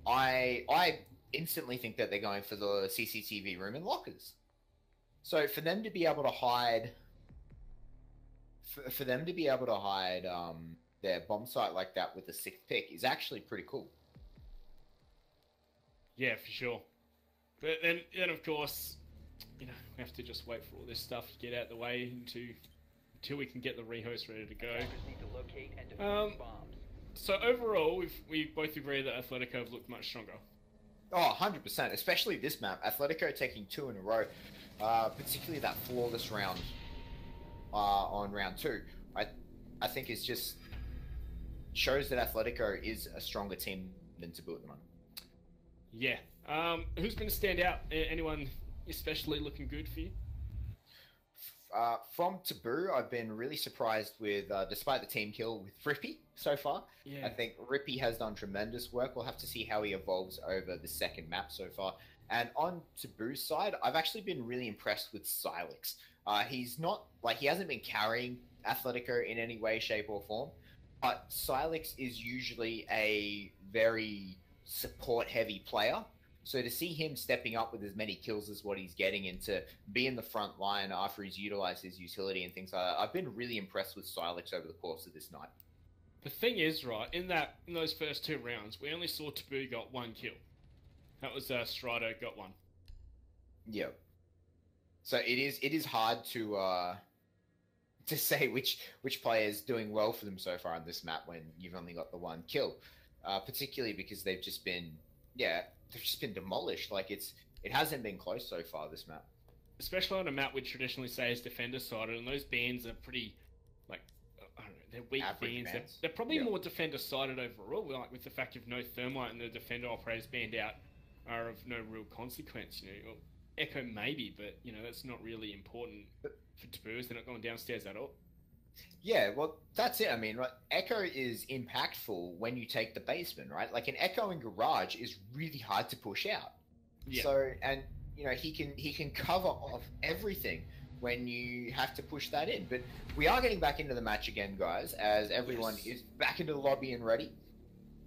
I instantly think that they're going for the CCTV room and lockers. So for them to be able to hide, their bomb site like that with the sixth pick is actually pretty cool. Yeah, for sure. But then of course, we have to just wait for all this stuff to get out the way until we can get the rehost ready to go. Attackers need to locate and defuse bombs. So overall, we both agree that Athletico have looked much stronger. Oh, 100%, especially this map. Athletico taking 2 in a row, particularly that flawless round on round 2. I think it's just shows that Athletico is a stronger team than Taboo at the moment. Yeah. Who's going to stand out? Anyone especially looking good for you? From Taboo, I've been really surprised with, despite the team kill with Rippy so far. Yeah. I think Rippy has done tremendous work. We'll have to see how he evolves over the second map so far. And on Taboo's side, I've actually been really impressed with Silex. He's not, he hasn't been carrying Athletico in any way, shape, or form, but Silex is usually a very support-heavy player. So to see him stepping up with as many kills as what he's getting and to be in the front line after he's utilized his utility and things like that, I've been really impressed with Silex over the course of this night. The thing is, right, in those first 2 rounds, we only saw Taboo got 1 kill. That was Strido got 1. Yeah. So it is hard to say which player's doing well for them so far on this map when you've only got the 1 kill, particularly because they've just been demolished. It hasn't been close so far, this map. Especially on a map we traditionally say is defender-sided, and those bans are pretty, I don't know, they're weak bans. They're probably more defender-sided overall, with the fact of no thermite and the defender operators banned out are of no real consequence. Well, Echo maybe, but, that's not really important for Taboo, they're not going downstairs at all. Yeah, well, that's it. I mean, right, Echo is impactful when you take the basement, right? An Echo in Garage is really hard to push out. Yeah. So, and he can cover off everything when you have to push that in. But we are getting back into the match again, guys, as everyone is back into the lobby and ready.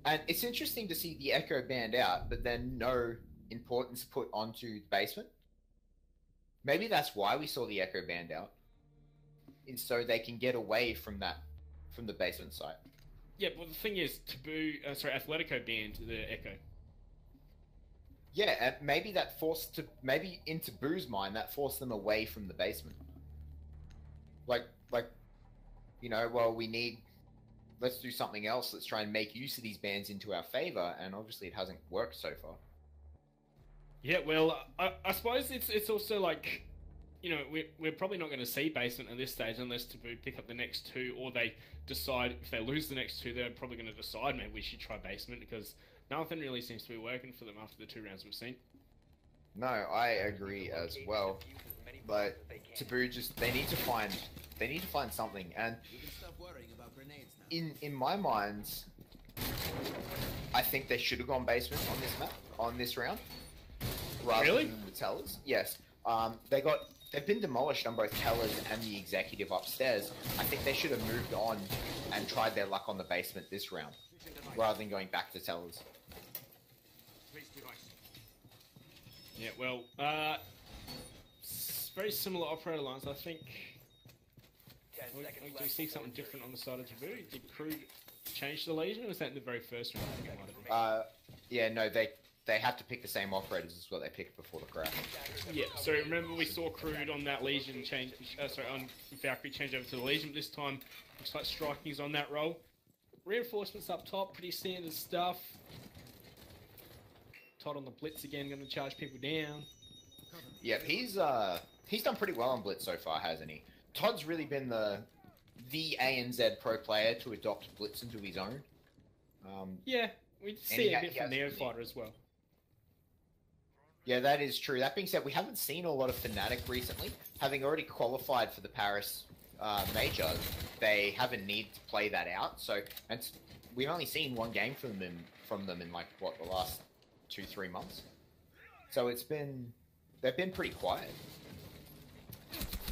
And it's interesting to see the Echo banned out, but then no importance put onto the basement. Maybe that's why we saw the Echo banned out. And so they can get away from the basement site. Yeah, well, the thing is, Athletico banned the Echo. Yeah, and maybe maybe in Taboo's mind, that forced them away from the basement. Let's do something else. Let's try and make use of these bans into our favor, and obviously it hasn't worked so far. Yeah, well, I suppose it's also we're probably not going to see basement at this stage unless Taboo pick up the next 2, or they decide if they lose the next 2, they're probably going to decide maybe we should try basement, because nothing really seems to be working for them after the 2 rounds we've seen. No, I agree as well. But Taboo they need to find something, and in my mind, I think they should have gone basement on this map, on this round, rather than the tellers. Yes, they've been demolished on both tellers and the executive upstairs. I think they should have moved on and tried their luck on the basement this round, rather than going back to tellers. Yeah, well, very similar operator lines. I think we see something different on the side of Taboo. Did Crew change the Legion, or was that in the very first round? Yeah, no, they have to pick the same operators as what they picked before the crash. Yeah, so remember we saw Crude on that Legion change, on Valkyrie change over to the Legion, but this time looks like Striking's on that role. Reinforcements up top, pretty standard stuff. Todd on the Blitz again, going to charge people down. Yeah, he's done pretty well on Blitz so far, hasn't he? Todd's really been the ANZ pro player to adopt Blitz into his own. Yeah, we see a bit from Neofighter as well. Yeah, that is true. That being said, we haven't seen a lot of Fnatic recently. Having already qualified for the Paris Major, they haven't needed to play that out. So, and we've only seen 1 game from them in the last 2-3 months. So it's been they've been pretty quiet.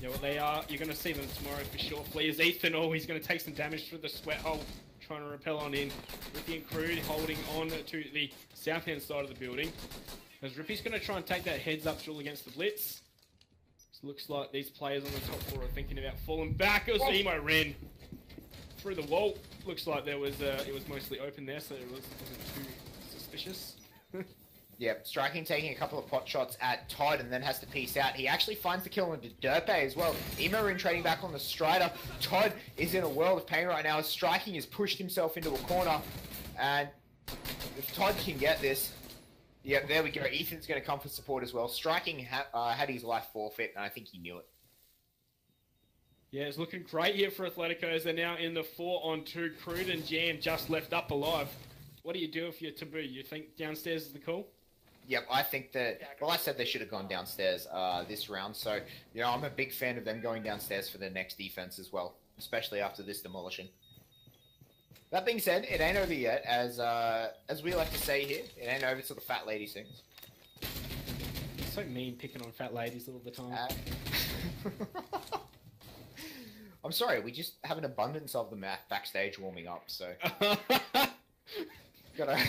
Yeah, well, they are. You're going to see them tomorrow for sure. Fleers Ethan, oh, he's going to take some damage through the sweat hole, trying to repel on in. Rippy and Crude holding on to the south-hand side of the building. As Rippy's going to try and take that heads-up duel against the Blitz. So looks like these players on the top floor are thinking about falling back. It was Emo Ren through the wall. Looks like there was it was mostly open there, so it wasn't too suspicious. Yep, Striking taking a couple of pot shots at Todd and then has to piece out. He actually finds the kill onto Derpe as well. Emo trading back on the Strider. Todd is in a world of pain right now as Striking has pushed himself into a corner. And if Todd can get this, yep, there we go. Ethan's going to come for support as well. Striking had his life forfeit, and I think he knew it. Yeah, it's looking great here for Athletico as they're now in the 4-on-2. Crude and Jam just left up alive. What do you do if you're Taboo? You think downstairs is the call? Yep, I think that, well, I said they should have gone downstairs this round, so, you know, I'm a big fan of them going downstairs for their next defense as well, especially after this demolition. That being said, it ain't over yet, as we like to say here, it ain't over till the fat lady sings. It's so mean picking on fat ladies all the time. I'm sorry, we just have an abundance of them backstage warming up, so... gotta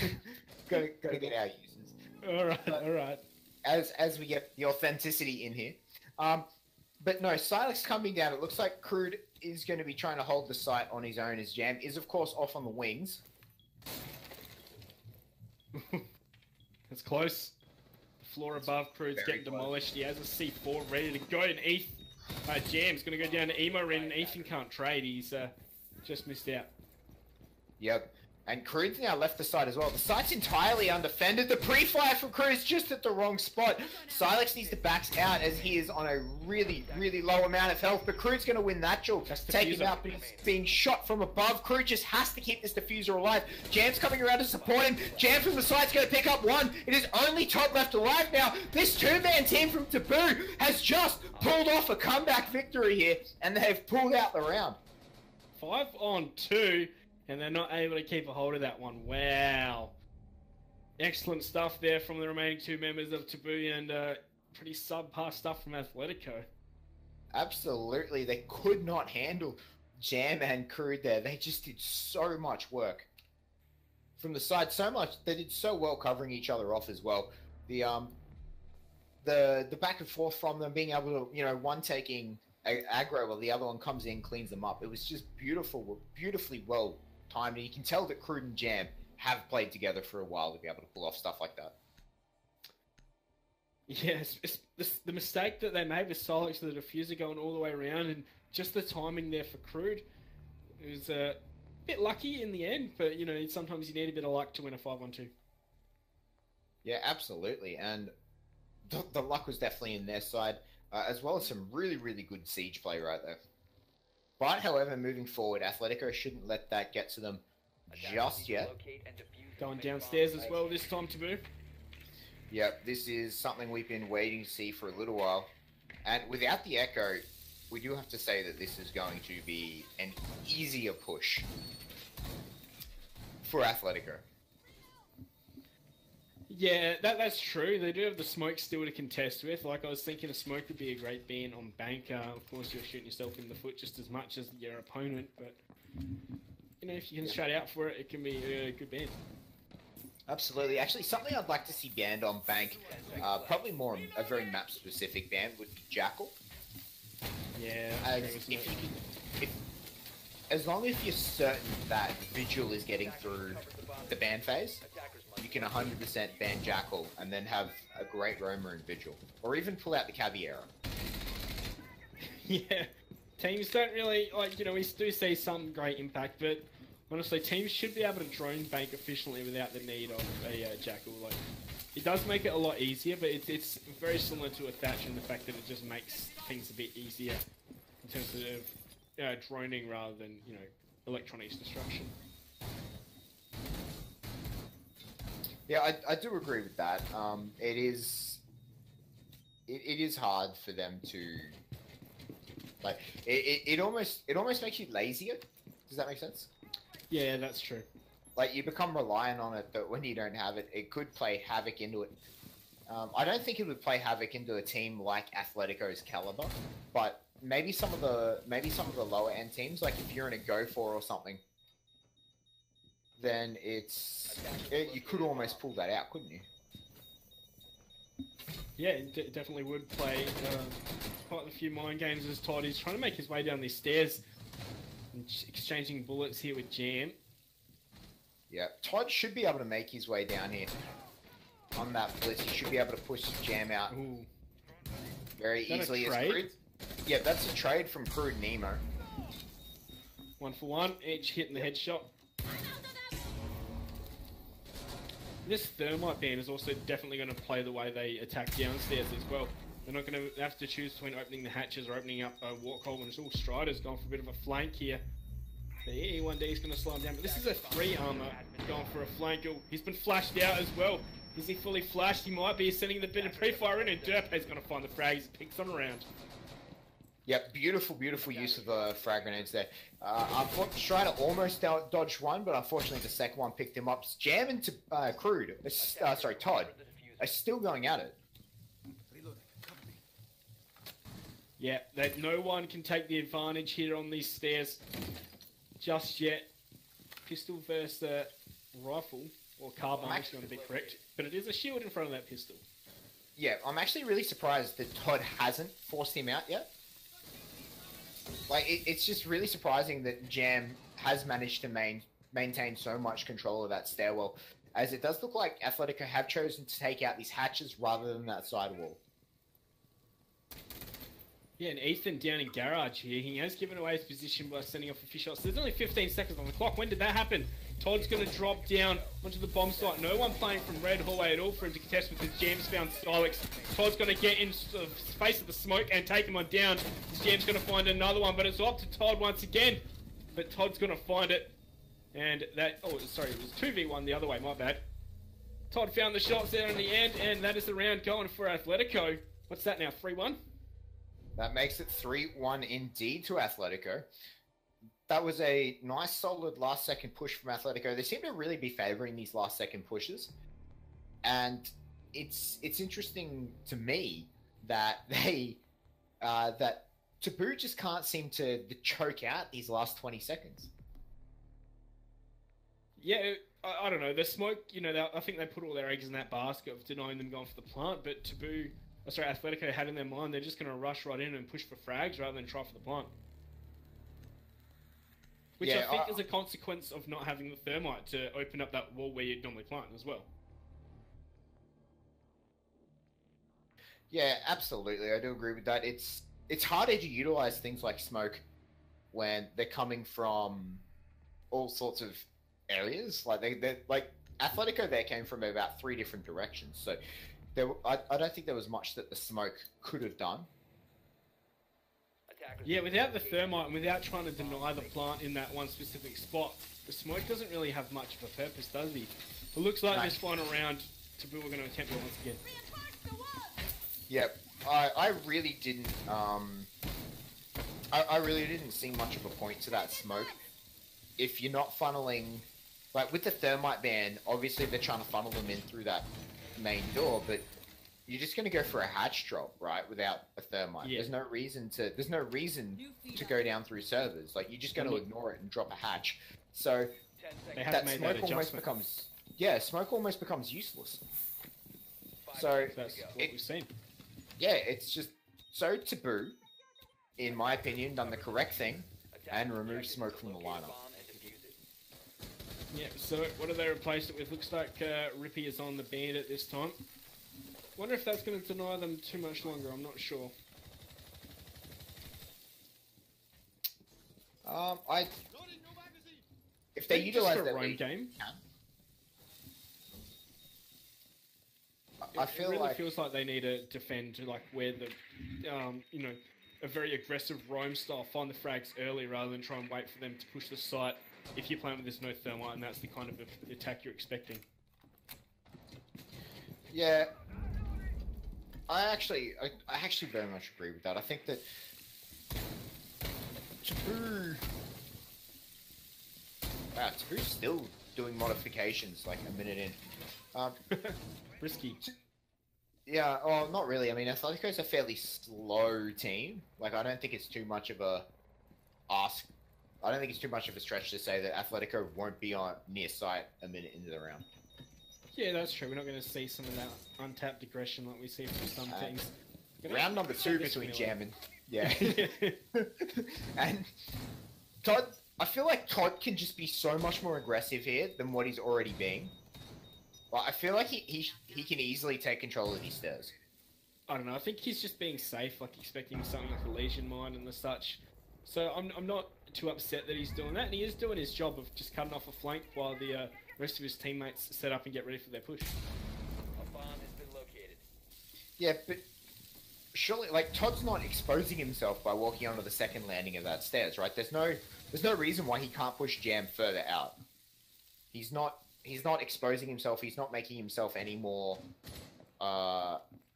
get our users. Alright. As we get the authenticity in here. But no, Silex coming down, it looks like Crude is going to be trying to hold the site on his own as Jam is, of course, off on the wings. It's close. The floor above, Crude's getting demolished. He has a C4 ready to go, and Jam's going to go down to Emo Ren, and Ethan can't trade. He's just missed out. Yep. And Crude's now left the site as well. The site's entirely undefended. The pre-fire from Crude is just at the wrong spot. Silex needs to back out as he is on a really, really low amount of health. But Crude's going to win that duel. Take him out, but he's being shot from above. Crude just has to keep this diffuser alive. Jam's coming around to support him. Jam from the site's going to pick up one. It is only Todd left alive now. This two-man team from Taboo has just pulled off a comeback victory here. And they've pulled out the round. 5-on-2. And they're not able to keep a hold of that one. Wow. Excellent stuff there from the remaining two members of Taboo and pretty subpar stuff from Athletico. Absolutely. They could not handle Jam and Crude there. They just did so much work. From the side, so much. They did so well covering each other off as well. The back and forth from them, being able to, you know, one taking aggro while the other one comes in, cleans them up. It was just beautifully well timed, and you can tell that Crude and Jam have played together for a while to be able to pull off stuff like that. Yes, the mistake that they made with Silex, the diffuser going all the way around, and just the timing there for Crude. It was a bit lucky in the end, but you know, sometimes you need a bit of luck to win a 5-on-2. Yeah, absolutely, and the luck was definitely in their side, as well as some really, really good siege play right there. But, however, moving forward, Athletico shouldn't let that get to them just yet. Going downstairs as well this time, Taboo. Yep, this is something we've been waiting to see for a little while. And without the Echo, we do have to say that this is going to be an easier push for Athletico. Yeah, that's true. They do have the smoke still to contest with. Like, I was thinking a smoke would be a great ban on Bank. Of course, you're shooting yourself in the foot just as much as your opponent, but, you know, if you can shut out for it, it can be a good ban. Absolutely. Actually, something I'd like to see banned on Bank, probably more a very map-specific ban, would be Jackal. Yeah, as long as you're certain that Vigil is getting through the ban phase, you can 100% ban Jackal and then have a great roamer in Vigil. Or even pull out the Caviera. Yeah, teams don't really, like, you know, we do see some great impact, but honestly, teams should be able to drone Bank efficiently without the need of a Jackal. Like, it does make it a lot easier, but it's very similar to a Thatch in the fact that it just makes things a bit easier in terms of droning rather than, you know, electronics destruction. Yeah, I do agree with that. It is hard for them to, like, it almost makes you lazier. Does that make sense? Yeah, that's true. Like, you become reliant on it, but when you don't have it, it could play havoc into it. I don't think he would play Havoc into a team like Atletico's caliber, but maybe some of the lower end teams, like if you're in a Go For or something, then you could almost pull that out, couldn't you? Yeah, it definitely would play quite a few mind games as Todd is trying to make his way down these stairs and exchanging bullets here with Jam. Yeah, Todd should be able to make his way down here on that blitz. He should be able to push Jam out very easily. Yeah, that's a trade from Crude Nemo. 1 for 1, each hitting the headshot. This thermite ban is also definitely going to play the way they attack downstairs as well. They're not going to have to choose between opening the hatches or opening up a walk hole when it's all Striders going for a bit of a flank here. The E1D is going to slow him down, but this is a 3 armor going for a flank. Oh, he's been flashed out as well. Is he fully flashed? He might be sending the bit of pre-fire in, and Derpe's going to find the frags. Picks them around. Yep, beautiful use of the frag grenades there. Strider almost dodged one, but unfortunately the second one picked him up. Jam into Crude, Todd, are still going at it. Yeah, that no one can take the advantage here on these stairs just yet. Pistol versus rifle, or carbine, if you want to be correct. But it is a shield in front of that pistol. Yeah, I'm actually really surprised that Todd hasn't forced him out yet. Like, it's just really surprising that Jam has managed to maintain so much control of that stairwell, as it does look like Athletico have chosen to take out these hatches rather than that side wall. Yeah, and Ethan down in garage here. He has given away his position by sending off a few shots. There's only 15 seconds on the clock. When did that happen? Todd's going to drop down onto the bomb site. No one playing from red hallway at all for him to contest because Jam's found Stylix. Todd's going to get in the face of the smoke and take him on down. Jam's going to find another one, but it's up to Todd once again. But Todd's going to find it. And that... Oh, sorry, it was 2v1 the other way. My bad. Todd found the shots there in the end, and that is the round going for Athletico. What's that now? 3-1? That makes it 3-1 indeed to Athletico. That was a nice, solid last-second push from Athletico. They seem to really be favouring these last-second pushes. And it's interesting to me that that Taboo just can't seem to choke out these last 20 seconds. Yeah, I don't know. The smoke, I think they put all their eggs in that basket of denying them going for the plant, but Athletico had in their mind they're just going to rush right in and push for frags rather than try for the plant. Which I think is a consequence of not having the thermite to open up that wall where you'd normally plant as well. Yeah, absolutely. I do agree with that. It's harder to utilize things like smoke when they're coming from all sorts of areas. Like they're like Athletico, they came from about 3 different directions. So I don't think there was much that the smoke could have done. Yeah, without the thermite and without trying to deny the plant in that one specific spot, the smoke doesn't really have much of a purpose, does he? It looks like this final round, Taboo are going to attempt it once again. Yep, I really didn't. I really didn't see much of a point to that smoke. If you're not funneling, like with the thermite ban, obviously they're trying to funnel them in through that main door, but you're just going to go for a hatch drop, right? Without a thermite, there's no reason to go down through servers. Like you're just going to ignore it and drop a hatch. So that smoke almost becomes useless. So that's what we've seen. Yeah, it's just so Taboo, in my opinion, done the correct thing and removed smoke from the lineup. Yeah, so what do they replace it with? Looks like Rippy is on the bandit this time. Wonder if that's going to deny them too much longer. I'm not sure. If they utilize that roam game, I feel it really like feels like they need to defend to like where the, a very aggressive roam style. Find the frags early rather than try and wait for them to push the site. If you're playing with this no thermite, and that's the kind of attack you're expecting. Yeah. I actually very much agree with that. I think that Taboo... Wow, Taboo's still doing modifications like a minute in. Risky. Yeah, well, not really. I mean, Atletico's a fairly slow team. Like, I don't think it's too much of a ask. I don't think it's too much of a stretch to say that Atletico won't be on near sight a minute into the round. Yeah, that's true. We're not going to see some of that untapped aggression like we see from some teams. Round number 2 between Jam and... Yeah. And Todd, I feel like Todd can just be so much more aggressive here than what he's already being. Like, I feel like he can easily take control of these stairs. I don't know. I think he's just being safe, like expecting something like a Legion mine and the such. So I'm not too upset that he's doing that, and he is doing his job of just cutting off a flank while the rest of his teammates set up and get ready for their push. A bomb has been located. Yeah, but surely, like, Todd's not exposing himself by walking onto the second landing of that stairs, right? There's no reason why he can't push Jam further out. He's not exposing himself. He's not making himself any more.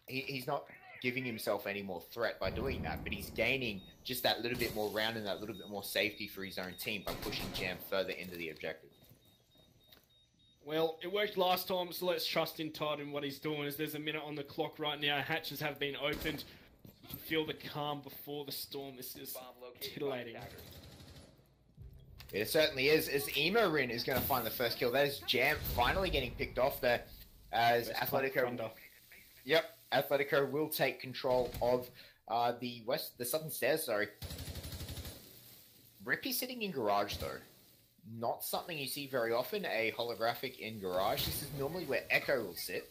He's not giving himself any more threat by doing that. But he's gaining just that little bit more round and that little bit more safety for his own team by pushing Jam further into the objective. Well, it worked last time, so let's trust in Todd and what he's doing. As there's a minute on the clock right now, hatches have been opened. You can feel the calm before the storm. This is Bomb located. titillating. It certainly is. As Emo-Rin is going to find the first kill. That is Jam finally getting picked off there. As Athletico... Yep, Athletico will take control of the southern stairs, sorry. Rippy sitting in garage, though. Not something you see very often, a holographic in garage. This is normally where Echo will sit.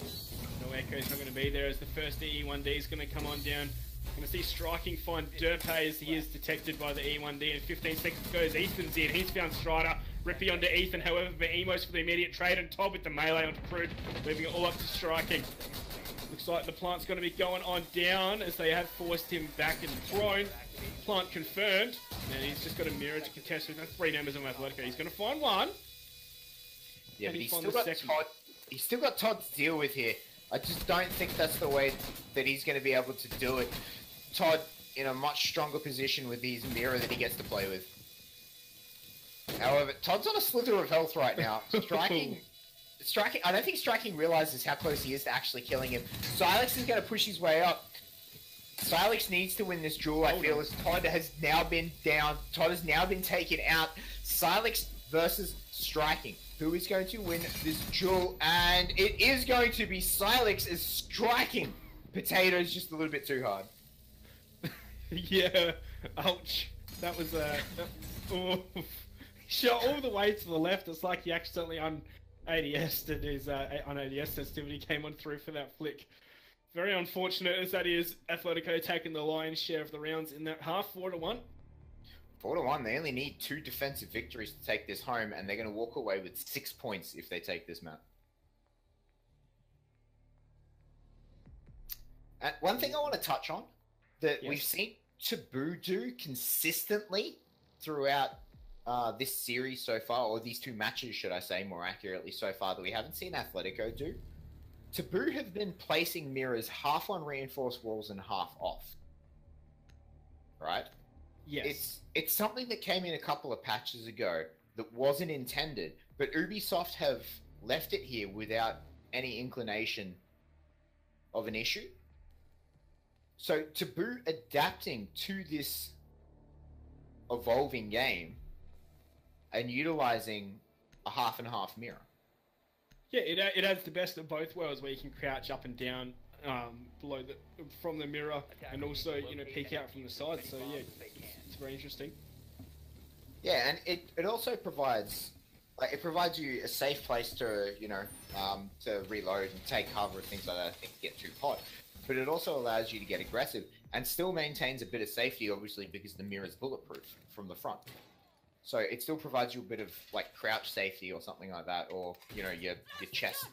No Echo's not going to be there as the first E1D is going to come on down. Going to see Striking find Derpay as he is detected by the E1D, and 15 seconds goes. Ethan's in. He's found Strider. Rippy onto Ethan, however, but Emos for the immediate trade, and Todd with the melee onto Crude, moving it all up to Striking. Looks like the plant's going to be going on down as they have forced him back and thrown. Plant confirmed, and he's just got a mirror to contest with 3 members of Athletico. He's going to find one. Yeah, but he's still got Todd to deal with here. I just don't think that's the way that he's going to be able to do it. Todd in a much stronger position with his mirror that he gets to play with. However, Todd's on a slither of health right now. Striking, I don't think Striking realizes how close he is to actually killing him. Silex is going to push his way up. Silex needs to win this duel, I feel, as Todd has now been down. Todd has now been taken out. Silex versus Striking. Who is going to win this duel? And it is going to be Silex as Striking. Potatoes just a little bit too hard. Yeah, ouch. That was oh. Shot all the way to the left. It's like he accidentally un-ADS'd and his un-ADS sensitivity came on through for that flick. Very unfortunate as that is. Athletico taking the lion's share of the rounds in that half, 4-1. 4-1. They only need 2 defensive victories to take this home, and they're going to walk away with 6 points if they take this map. And one thing I want to touch on that we've seen Taboo do consistently throughout this series so far, or these 2 matches, should I say, more accurately, so far, that we haven't seen Athletico do. Taboo have been placing mirrors half on reinforced walls and half off. Right? Yes. It's something that came in a couple of patches ago that wasn't intended, but Ubisoft have left it here without any inclination of an issue. So Taboo adapting to this evolving game and utilizing a half and half mirror. Yeah, it adds the best of both worlds, where you can crouch up and down from the mirror, and also peek out from the side. So yeah, it's very interesting. Yeah, and it also provides you a safe place to to reload and take cover and things like that. I think get too hot, but it also allows you to get aggressive and still maintains a bit of safety, obviously, because the mirror is bulletproof from the front. So it still provides you a bit of like crouch safety or something like that, or your chest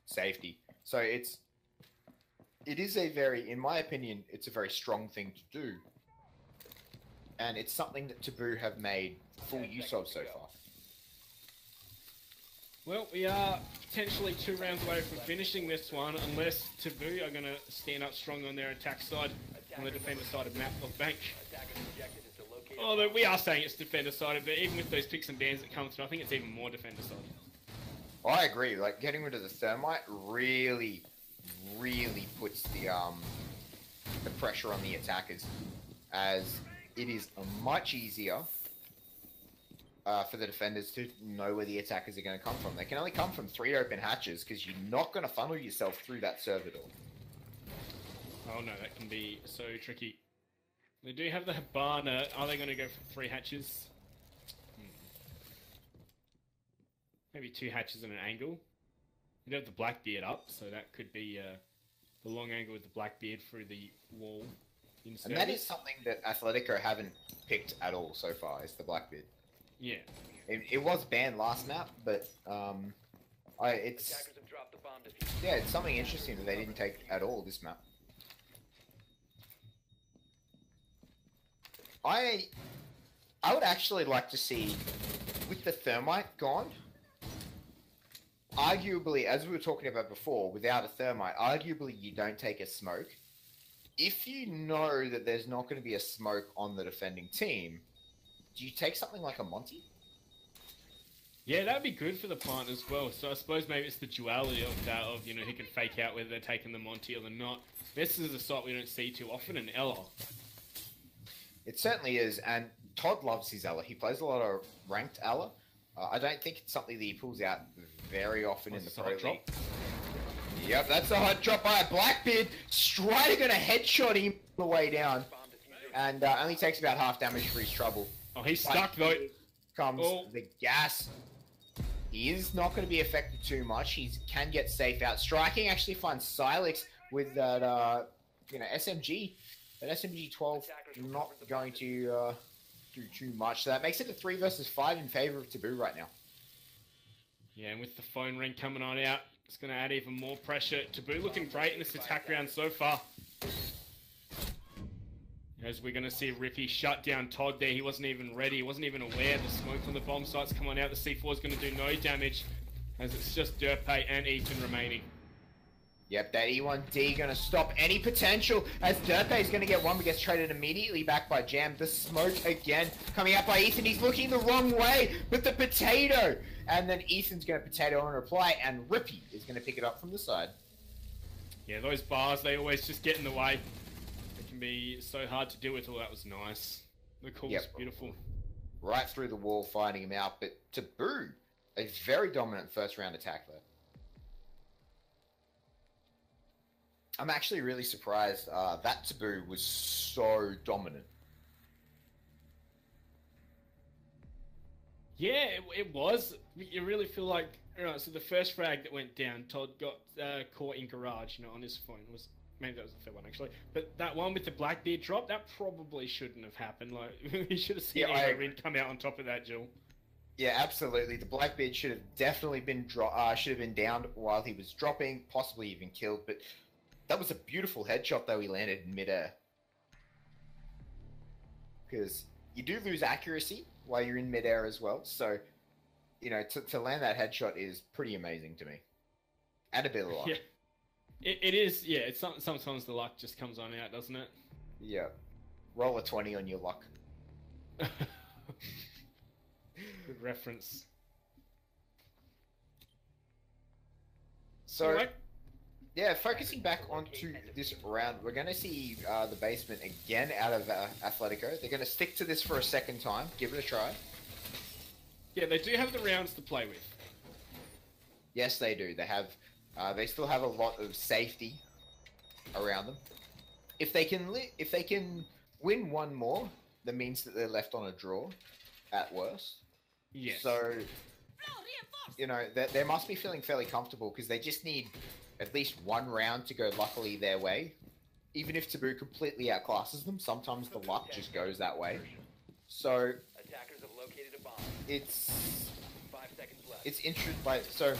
safety. So it is a very, in my opinion, it's a very strong thing to do, and it's something that Taboo have made full use of so far. Well, we are potentially 2 rounds away from finishing this one, unless Taboo are going to stand up strong on their attack side, on the defender side of bank. Although we are saying it's defender sided, but even with those picks and bans that come through, I think it's even more defender sided. I agree. Like, getting rid of the thermite really, really puts the pressure on the attackers, as it is much easier for the defenders to know where the attackers are going to come from. They can only come from 3 open hatches because you're not going to funnel yourself through that server door. Oh no, that can be so tricky. They do have the Habana. Are they going to go for 3 hatches? Maybe 2 hatches and an angle. You have the Blackbeard up, so that could be the long angle with the Blackbeard through the wall. And that is something that Athletico haven't picked at all so far, is the Blackbeard. Yeah. It was banned last map, but it's it's something interesting that they didn't take at all this map. I would actually like to see, with the thermite gone, arguably, as we were talking about before, without a thermite, arguably you don't take a smoke. If you know that there's not going to be a smoke on the defending team, do you take something like a Monty? Yeah, that'd be good for the plant as well. So I suppose maybe it's the duality of that, of, you know, who can fake out whether they're taking the Monty or they're not. This is a sight we don't see too often in Ella. It certainly is, and Todd loves his Ella. He plays a lot of ranked Ella. I don't think it's something that he pulls out very often in the Pro League. Yep, that's a hot drop by a Blackbeard. Strider gonna headshot him on the way down, and only takes about half damage for his trouble. Oh, he's stuck though. Comes the gas. He is not going to be affected too much. He can get safe out. Striking actually finds Silex with that, SMG. That SMG-12 not going to do too much. So that makes it a 3 versus 5 in favor of Taboo right now. Yeah, and with the phone ring coming on out, it's going to add even more pressure. Taboo looking great in this attack round so far. As we're going to see Rippy shut down Todd there. He wasn't even ready. He wasn't even aware the smoke from the bomb site's coming out. The C4 is going to do no damage, as it's just Derpay and Ethan remaining. Yep, that E1D going to stop any potential, as Derpay is going to get one, but gets traded immediately back by Jam. The smoke again coming out by Ethan. He's looking the wrong way, but the potato. And then Ethan's going to potato on reply, and Rippy is going to pick it up from the side. Yeah, those bars, they always just get in the way. It can be so hard to deal with. Oh, that was nice. The call was beautiful. Right through the wall, fighting him out, but Taboo, a very dominant first round attack there. I'm actually really surprised that Taboo was so dominant. Yeah, it was. You really feel like, alright, so the first frag that went down, Todd got caught in garage, on his phone. Maybe that was the third one, actually. But that one with the Blackbeard drop, that probably shouldn't have happened. Like, you should have seen Rin come out on top of that, Jill. Yeah, absolutely. The Blackbeard should have definitely been downed while he was dropping, possibly even killed, but that was a beautiful headshot, though, he landed in midair. Because you do lose accuracy while you're in midair as well. So, to land that headshot is pretty amazing to me. Add a bit of luck. Yeah. It is, yeah. It's sometimes the luck just comes on out, doesn't it? Yeah. Roll a 20 on your luck. Good reference. So... yeah, focusing back onto this round, we're going to see the basement again out of Athletico. They're going to stick to this for a second time. Give it a try. Yeah, they do have the rounds to play with. Yes, they do. They have. They still have a lot of safety around them. If they can win one more, that means that they're left on a draw, at worst. Yes. So, they must be feeling fairly comfortable because they just need at least one round to go luckily their way. Even if Taboo completely outclasses them, sometimes the luck just goes that way. So Attackers have located a bomb. It's 5 seconds left. it's interesting. So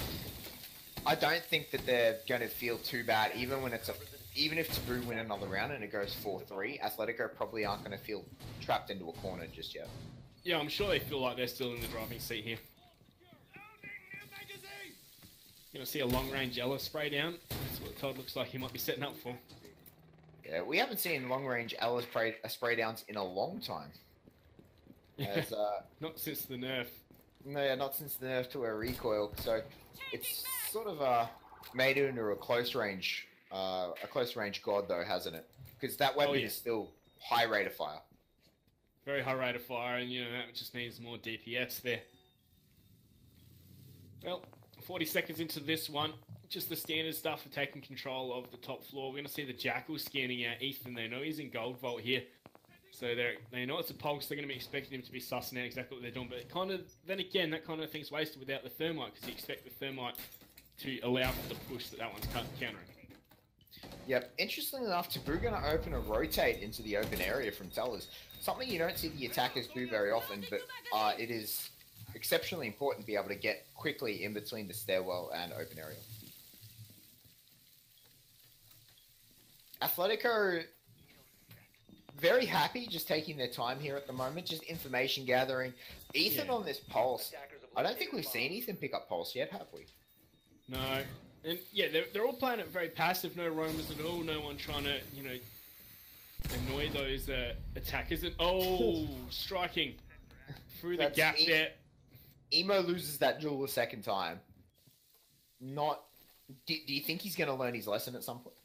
I don't think that they're going to feel too bad, even if Taboo win another round and it goes 4-3. Atletico probably aren't going to feel trapped into a corner just yet. Yeah, I'm sure they feel like they're still in the driving seat here. You're going to see a long-range Ella spray down. That's what Todd looks like he might be setting up for. Yeah, we haven't seen long-range Ella spray downs in a long time. As, not since the nerf. No, yeah, not since the nerf to a recoil. So it's sort of made it into a close-range a close range god though, hasn't it? Because that weapon yeah. is still high rate of fire. Very high rate of fire, and that just means more DPS there. Well, 40 seconds into this one, just the standard stuff for taking control of the top floor. We're going to see the Jackal scanning out Ethan. They know he's in Gold Vault here. So they know it's a pulse. They're going to be expecting him to be sussing out exactly what they're doing. But then again, that kind of thing's wasted without the Thermite, because you expect the Thermite to allow for the push that one's countering. Yep. Interestingly enough, Taboo going to open a rotate into the open area from Tellers. Something you don't see the attackers do very often, but it is exceptionally important to be able to get quickly in between the stairwell and open area. Athletico, very happy just taking their time here at the moment, just information gathering. Ethan on this pulse, I don't think we've seen Ethan pick up pulse yet, have we? No. And yeah, they're all playing it very passive, no roamers at all, no one trying to, annoy those attackers. And striking through the gap there. Emo loses that duel a second time. Do you think he's going to learn his lesson at some point?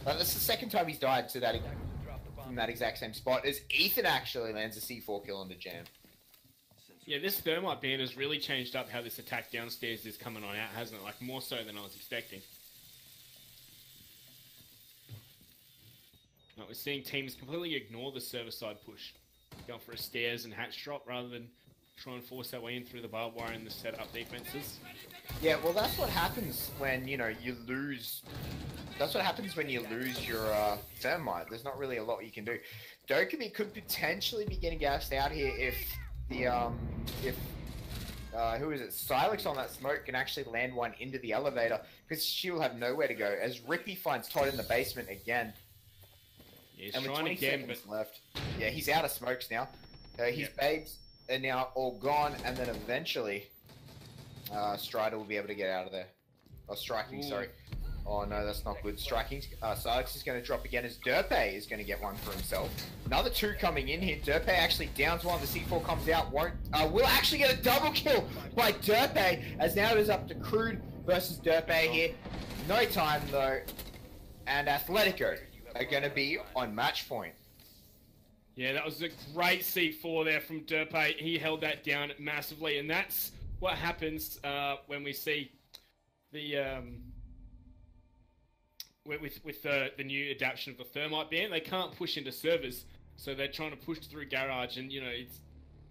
That's the second time he's died to that from that exact same spot as Ethan actually lands a C4 kill on the jam. Yeah, this Thermite ban has really changed up how this attack downstairs is coming on out, hasn't it? Like, more so than I was expecting. Now, we're seeing teams completely ignore the server side push. Going for a stairs and hatch drop rather than try and force their way in through the barbed wire and the setup defenses. Yeah, well, that's what happens when, you lose... That's what happens when you lose your Thermite. There's not really a lot you can do. Dokumi could potentially be getting gassed out here if the, who is it? Silex on that smoke can actually land one into the elevator, because she will have nowhere to go, as Rippy finds Todd in the basement again. Yeah, he's and with trying 20 again, seconds but... left. Yeah, he's out of smokes now. His babes are now all gone, and then eventually Strider will be able to get out of there. Oh, Striking, sorry. Oh no, that's not good. Striking. Silex is going to drop again as Derpe is going to get one for himself. Another two coming in here. Derpe actually downs one. The C4 comes out. Will actually get a double kill by Derpe, as now it is up to Crude versus Derpe here. No time though. And Athletico are going to be on match point. Yeah, that was a great C4 there from Derpe. He held that down massively, and that's what happens when we see the... With the new adaptation of the Thermite ban. They can't push into servers, so they're trying to push through Garage, and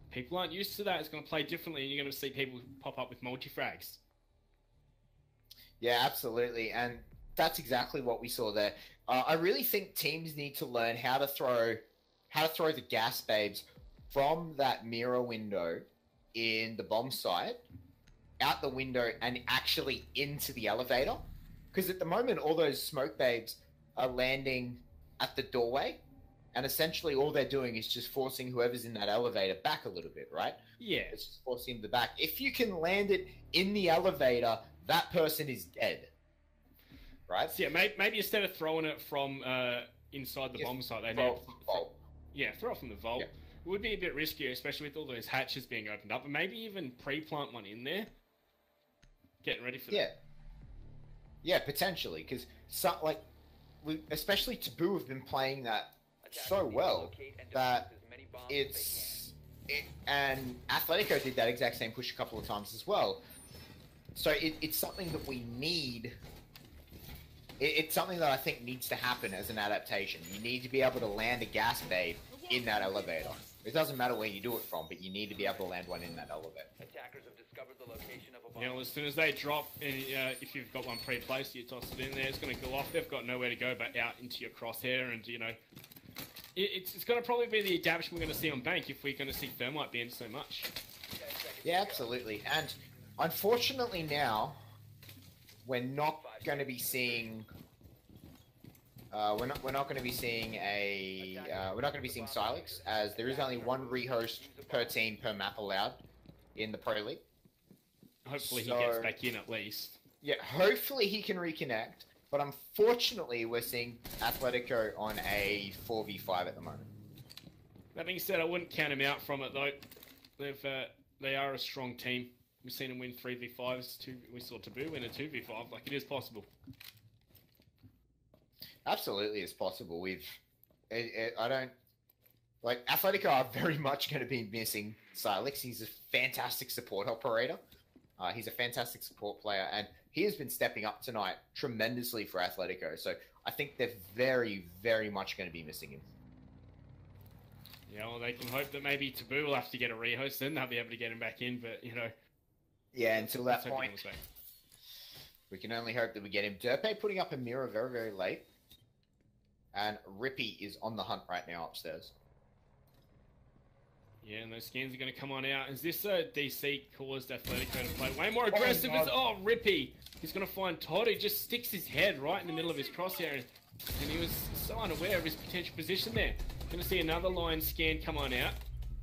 people aren't used to that. It's going to play differently, and you're going to see people pop up with multi-frags. Yeah, absolutely, and that's exactly what we saw there. I really think teams need to learn how to throw the gas babes from that mirror window in the bomb site out the window and actually into the elevator. Because at the moment, all those smoke babes are landing at the doorway, and essentially all they're doing is just forcing whoever's in that elevator back a little bit, right? Yeah. It's just forcing them back. If you can land it in the elevator, that person is dead, right? So yeah, maybe instead of throwing it from inside the bomb site, they need throw it from the vault. Yeah. It would be a bit riskier, especially with all those hatches being opened up, and maybe even pre-plant one in there. Getting ready for that. Yeah, potentially, because especially Taboo have been playing that so well that and Athletico did that exact same push a couple of times as well. So it's something that we need. It's something that I think needs to happen as an adaptation. You need to be able to land a gas babe in that elevator. It doesn't matter where you do it from, but you need to be able to land one in that elevator. Attackers have discovered the location of a bomb. Yeah, well, as soon as they drop, and if you've got one pre-placed, you toss it in there, it's going to go off. They've got nowhere to go but out into your crosshair, and, it's going to probably be the adaptation we're going to see on Bank if we're going to see Thermite ban so much. Yeah, absolutely. And unfortunately now, we're not going to be seeing... we're not going to be seeing Silex, as there is only one rehost per team per map allowed in the Pro League. Hopefully he gets back in at least. Yeah, hopefully he can reconnect. But unfortunately, we're seeing Athletico on a 4v5 at the moment. That being said, I wouldn't count him out from it though. They are a strong team. We've seen them win 3v5s. We saw Taboo win a 2v5. Like, it is possible. Absolutely, it's possible. I don't like Athletico are very much going to be missing Silex. He's a fantastic support operator. He's a fantastic support player, and he has been stepping up tonight tremendously for Athletico. So I think they're very, very much going to be missing him. Yeah, well, they can hope that maybe Taboo will have to get a rehost, then they'll be able to get him back in. But yeah, until that let's hope he point, comes back. we can only hope that we get him. Derpe putting up a mirror very, very late, and Rippy is on the hunt right now upstairs. Yeah, and those scans are going to come on out. Is this a DC caused Athletico to play way more aggressive? Rippy! He's going to find Todd, who just sticks his head right in the middle of his crosshair, and he was so unaware of his potential position there. Going to see another line scan come on out.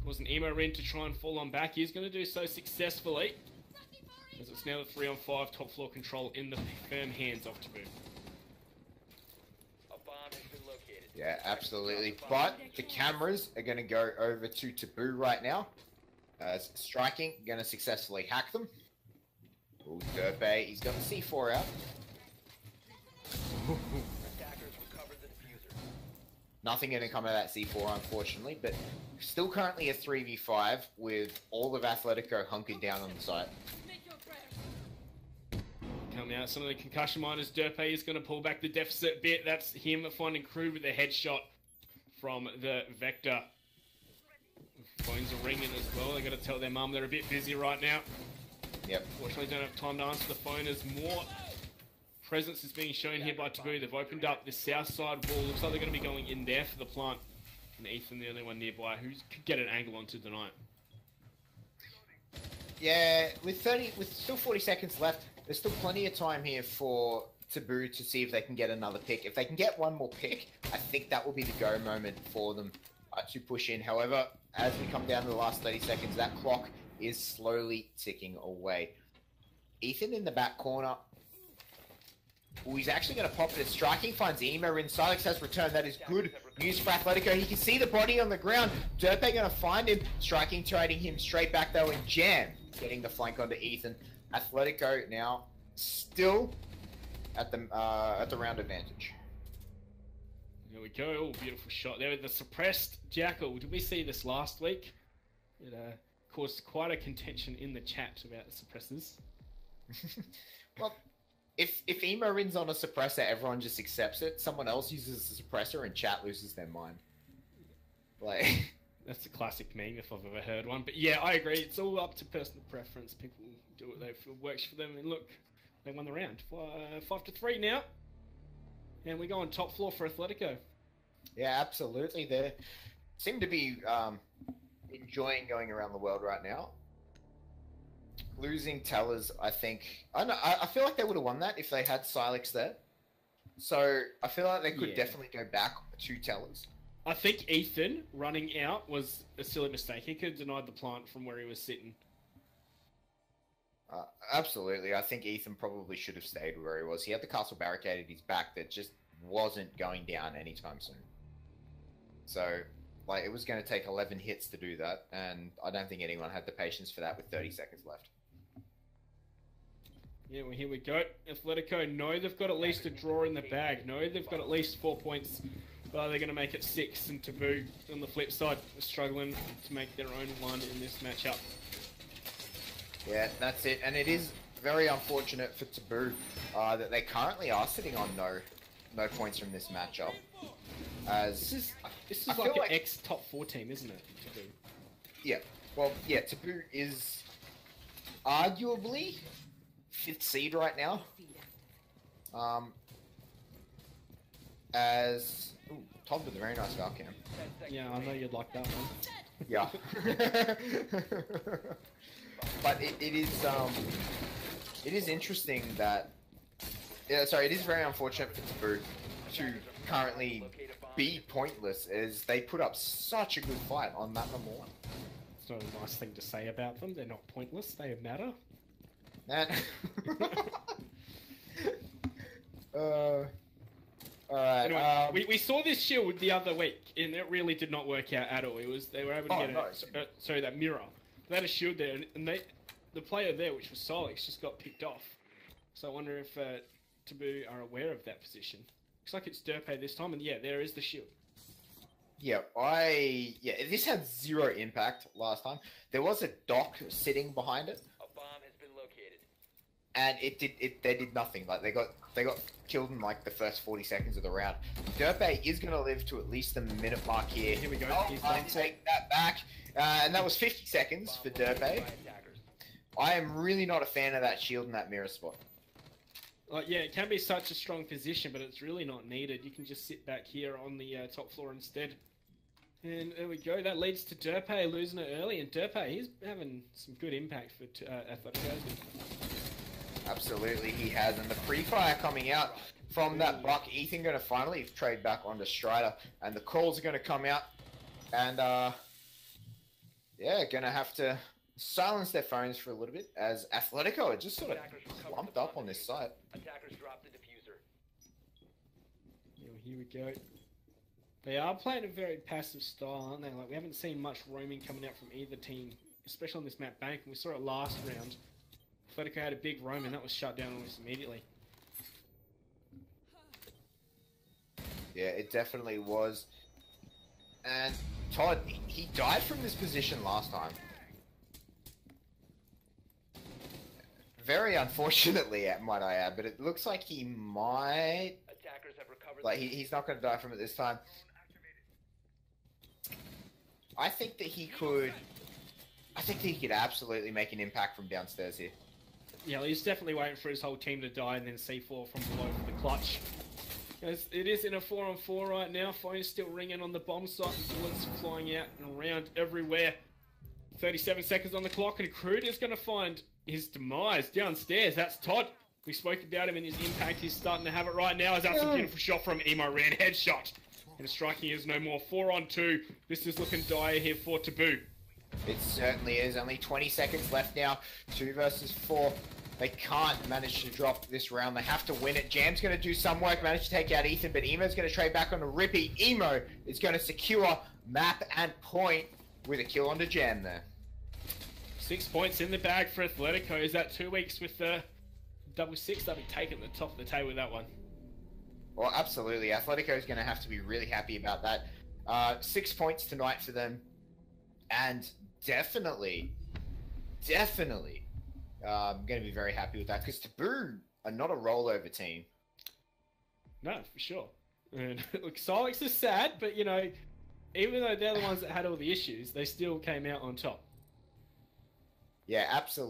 Causing Emo Rin to try and fall on back. He's going to do so successfully, as it's now the 3-on-5 top floor control in the firm hands of Taboo. Yeah, absolutely. But the cameras are going to go over to Taboo right now. As Striking, going to successfully hack them. Ooh, Derpe, he's got the C4 out. Nothing going to come out of that C4, unfortunately, but still currently a 3v5 with all of Athletico hunkered down on the site. Coming out, some of the concussion miners. Derpe is going to pull back the deficit a bit. That's him finding Crew with a headshot from the Vector. Phones are ringing as well. They got to tell their mum they're a bit busy right now. Yep. Fortunately, don't have time to answer the phone as more presence is being shown here by Taboo. They've opened up the south side wall. Looks like they're going to be going in there for the plant. And Ethan, the only one nearby, who could get an angle onto tonight. Yeah, with still 40 seconds left, there's still plenty of time here for Taboo to see if they can get another pick. If they can get one more pick, I think that will be the go moment for them to push in. However, as we come down to the last 30 seconds, that clock is slowly ticking away. Ethan in the back corner. Ooh, he's actually going to pop it. Striking finds Emo in. Silex has returned. That is good news for Athletico. He can see the body on the ground. Derpe going to find him. Striking trading him straight back though, and Jam getting the flank onto Ethan. Athletico now still at the round advantage. There we go. Oh, beautiful shot there with the suppressed Jackal. Did we see this last week? It caused quite a contention in the chat about the suppressors. Well, if Emo Rin's on a suppressor, everyone just accepts it. Someone else uses a suppressor and chat loses their mind. Like, that's a classic meme if I've ever heard one. But yeah, I agree. It's all up to personal preference. People do what they feel works for them. And look, they won the round. 5-3 now. And we go on top floor for Athletico. Yeah, absolutely. They seem to be enjoying going around the world right now. Losing Tellers, I think... I feel like they would have won that if they had Silex there. So I feel like they could definitely go back to Tellers. I think Ethan running out was a silly mistake. He could have denied the plant from where he was sitting. Absolutely. I think Ethan probably should have stayed where he was. He had the castle barricaded his back that just wasn't going down anytime soon. So, like, it was going to take 11 hits to do that, and I don't think anyone had the patience for that with 30 seconds left. Yeah, well, here we go. Athletico know they've got at least a draw in the bag. No, they've got at least 4 points. But they're going to make it 6, and Taboo, on the flip side, are struggling to make their own one in this matchup. Yeah, that's it. And it is very unfortunate for Taboo that they currently are sitting on no points from this matchup. As This is like an ex-top 4 team, isn't it, Taboo? Yeah. Well, yeah, Taboo is arguably 5th seed right now. As... Ooh, Todd with a very nice Valcam. Yeah, I know you'd like that one. Yeah. But it is interesting that... Yeah, sorry, it is very unfortunate for Taboo to currently be pointless, as they put up such a good fight on map number 1. It's not a nice thing to say about them. They're not pointless. They matter. Man. Alright. Anyway, we saw this shield the other week, and it really did not work out at all. They were able to get that mirror. They had a shield there, and the player there, which was Silex, just got picked off. So I wonder if Taboo are aware of that position. Looks like it's Derpe this time, and yeah, there is the shield. Yeah, this had zero impact last time. There was a dock sitting behind it, A bomb has been located. and they did nothing. Like they got killed in like the first 40 seconds of the round. Derpe is going to live to at least the minute mark here. Here we go. Oh, He's I done. take that back, and that was 50 seconds for Derpe. By attackers. I am really not a fan of that shield and that mirror spot. Like, yeah, it can be such a strong position, but it's really not needed. You can just sit back here on the top floor instead. And there we go. That leads to Derpe losing it early, and Derpe, he's having some good impact for Athletico. Absolutely, he has. And the pre-fire coming out from that buck. Ethan going to finally trade back onto Strider. And the calls are going to come out. And, yeah, going to have to silence their phones for a little bit. As Athletico are just sort of clumped up on this site. Attackers dropped the diffuser. Here we go. They are playing a very passive style, aren't they? Like, we haven't seen much roaming coming out from either team, especially on this map bank. And we saw it last round. Athletico had a big roam, and that was shut down almost immediately. Yeah, it definitely was. And Todd, he died from this position last time. Very unfortunately, might I add, but it looks like he might... Attackers have recovered. Like, he's not going to die from it this time. I think that he could absolutely make an impact from downstairs here. Yeah, he's definitely waiting for his whole team to die and then C4 from below for the clutch. As it is in a 4-on-4 right now. Phone's still ringing on the bomb site and bullets flying out and around everywhere. 37 seconds on the clock, and Crude is going to find his demise downstairs. That's Todd. We spoke about him and his impact. He's starting to have it right now. As that's a beautiful shot from Emo Ran. Headshot. And striking is no more. 4-on-2. This is looking dire here for Taboo. It certainly is. Only 20 seconds left now. 2 versus 4. They can't manage to drop this round. They have to win it. Jam's going to do some work, manage to take out Ethan, but Emo's going to trade back onto Rippy. Emo is going to secure map and point with a kill onto Jam there. 6 points in the bag for Athletico. Is that 2 weeks with the double six? They'll be taking the top of the table with that one. Well, absolutely. Atletico is going to have to be really happy about that. 6 points tonight for them. And definitely, I'm going to be very happy with that. Because Taboo are not a rollover team. No, for sure. And look, Silex is sad, but you know, even though they're the ones that had all the issues, they still came out on top. Yeah, absolutely.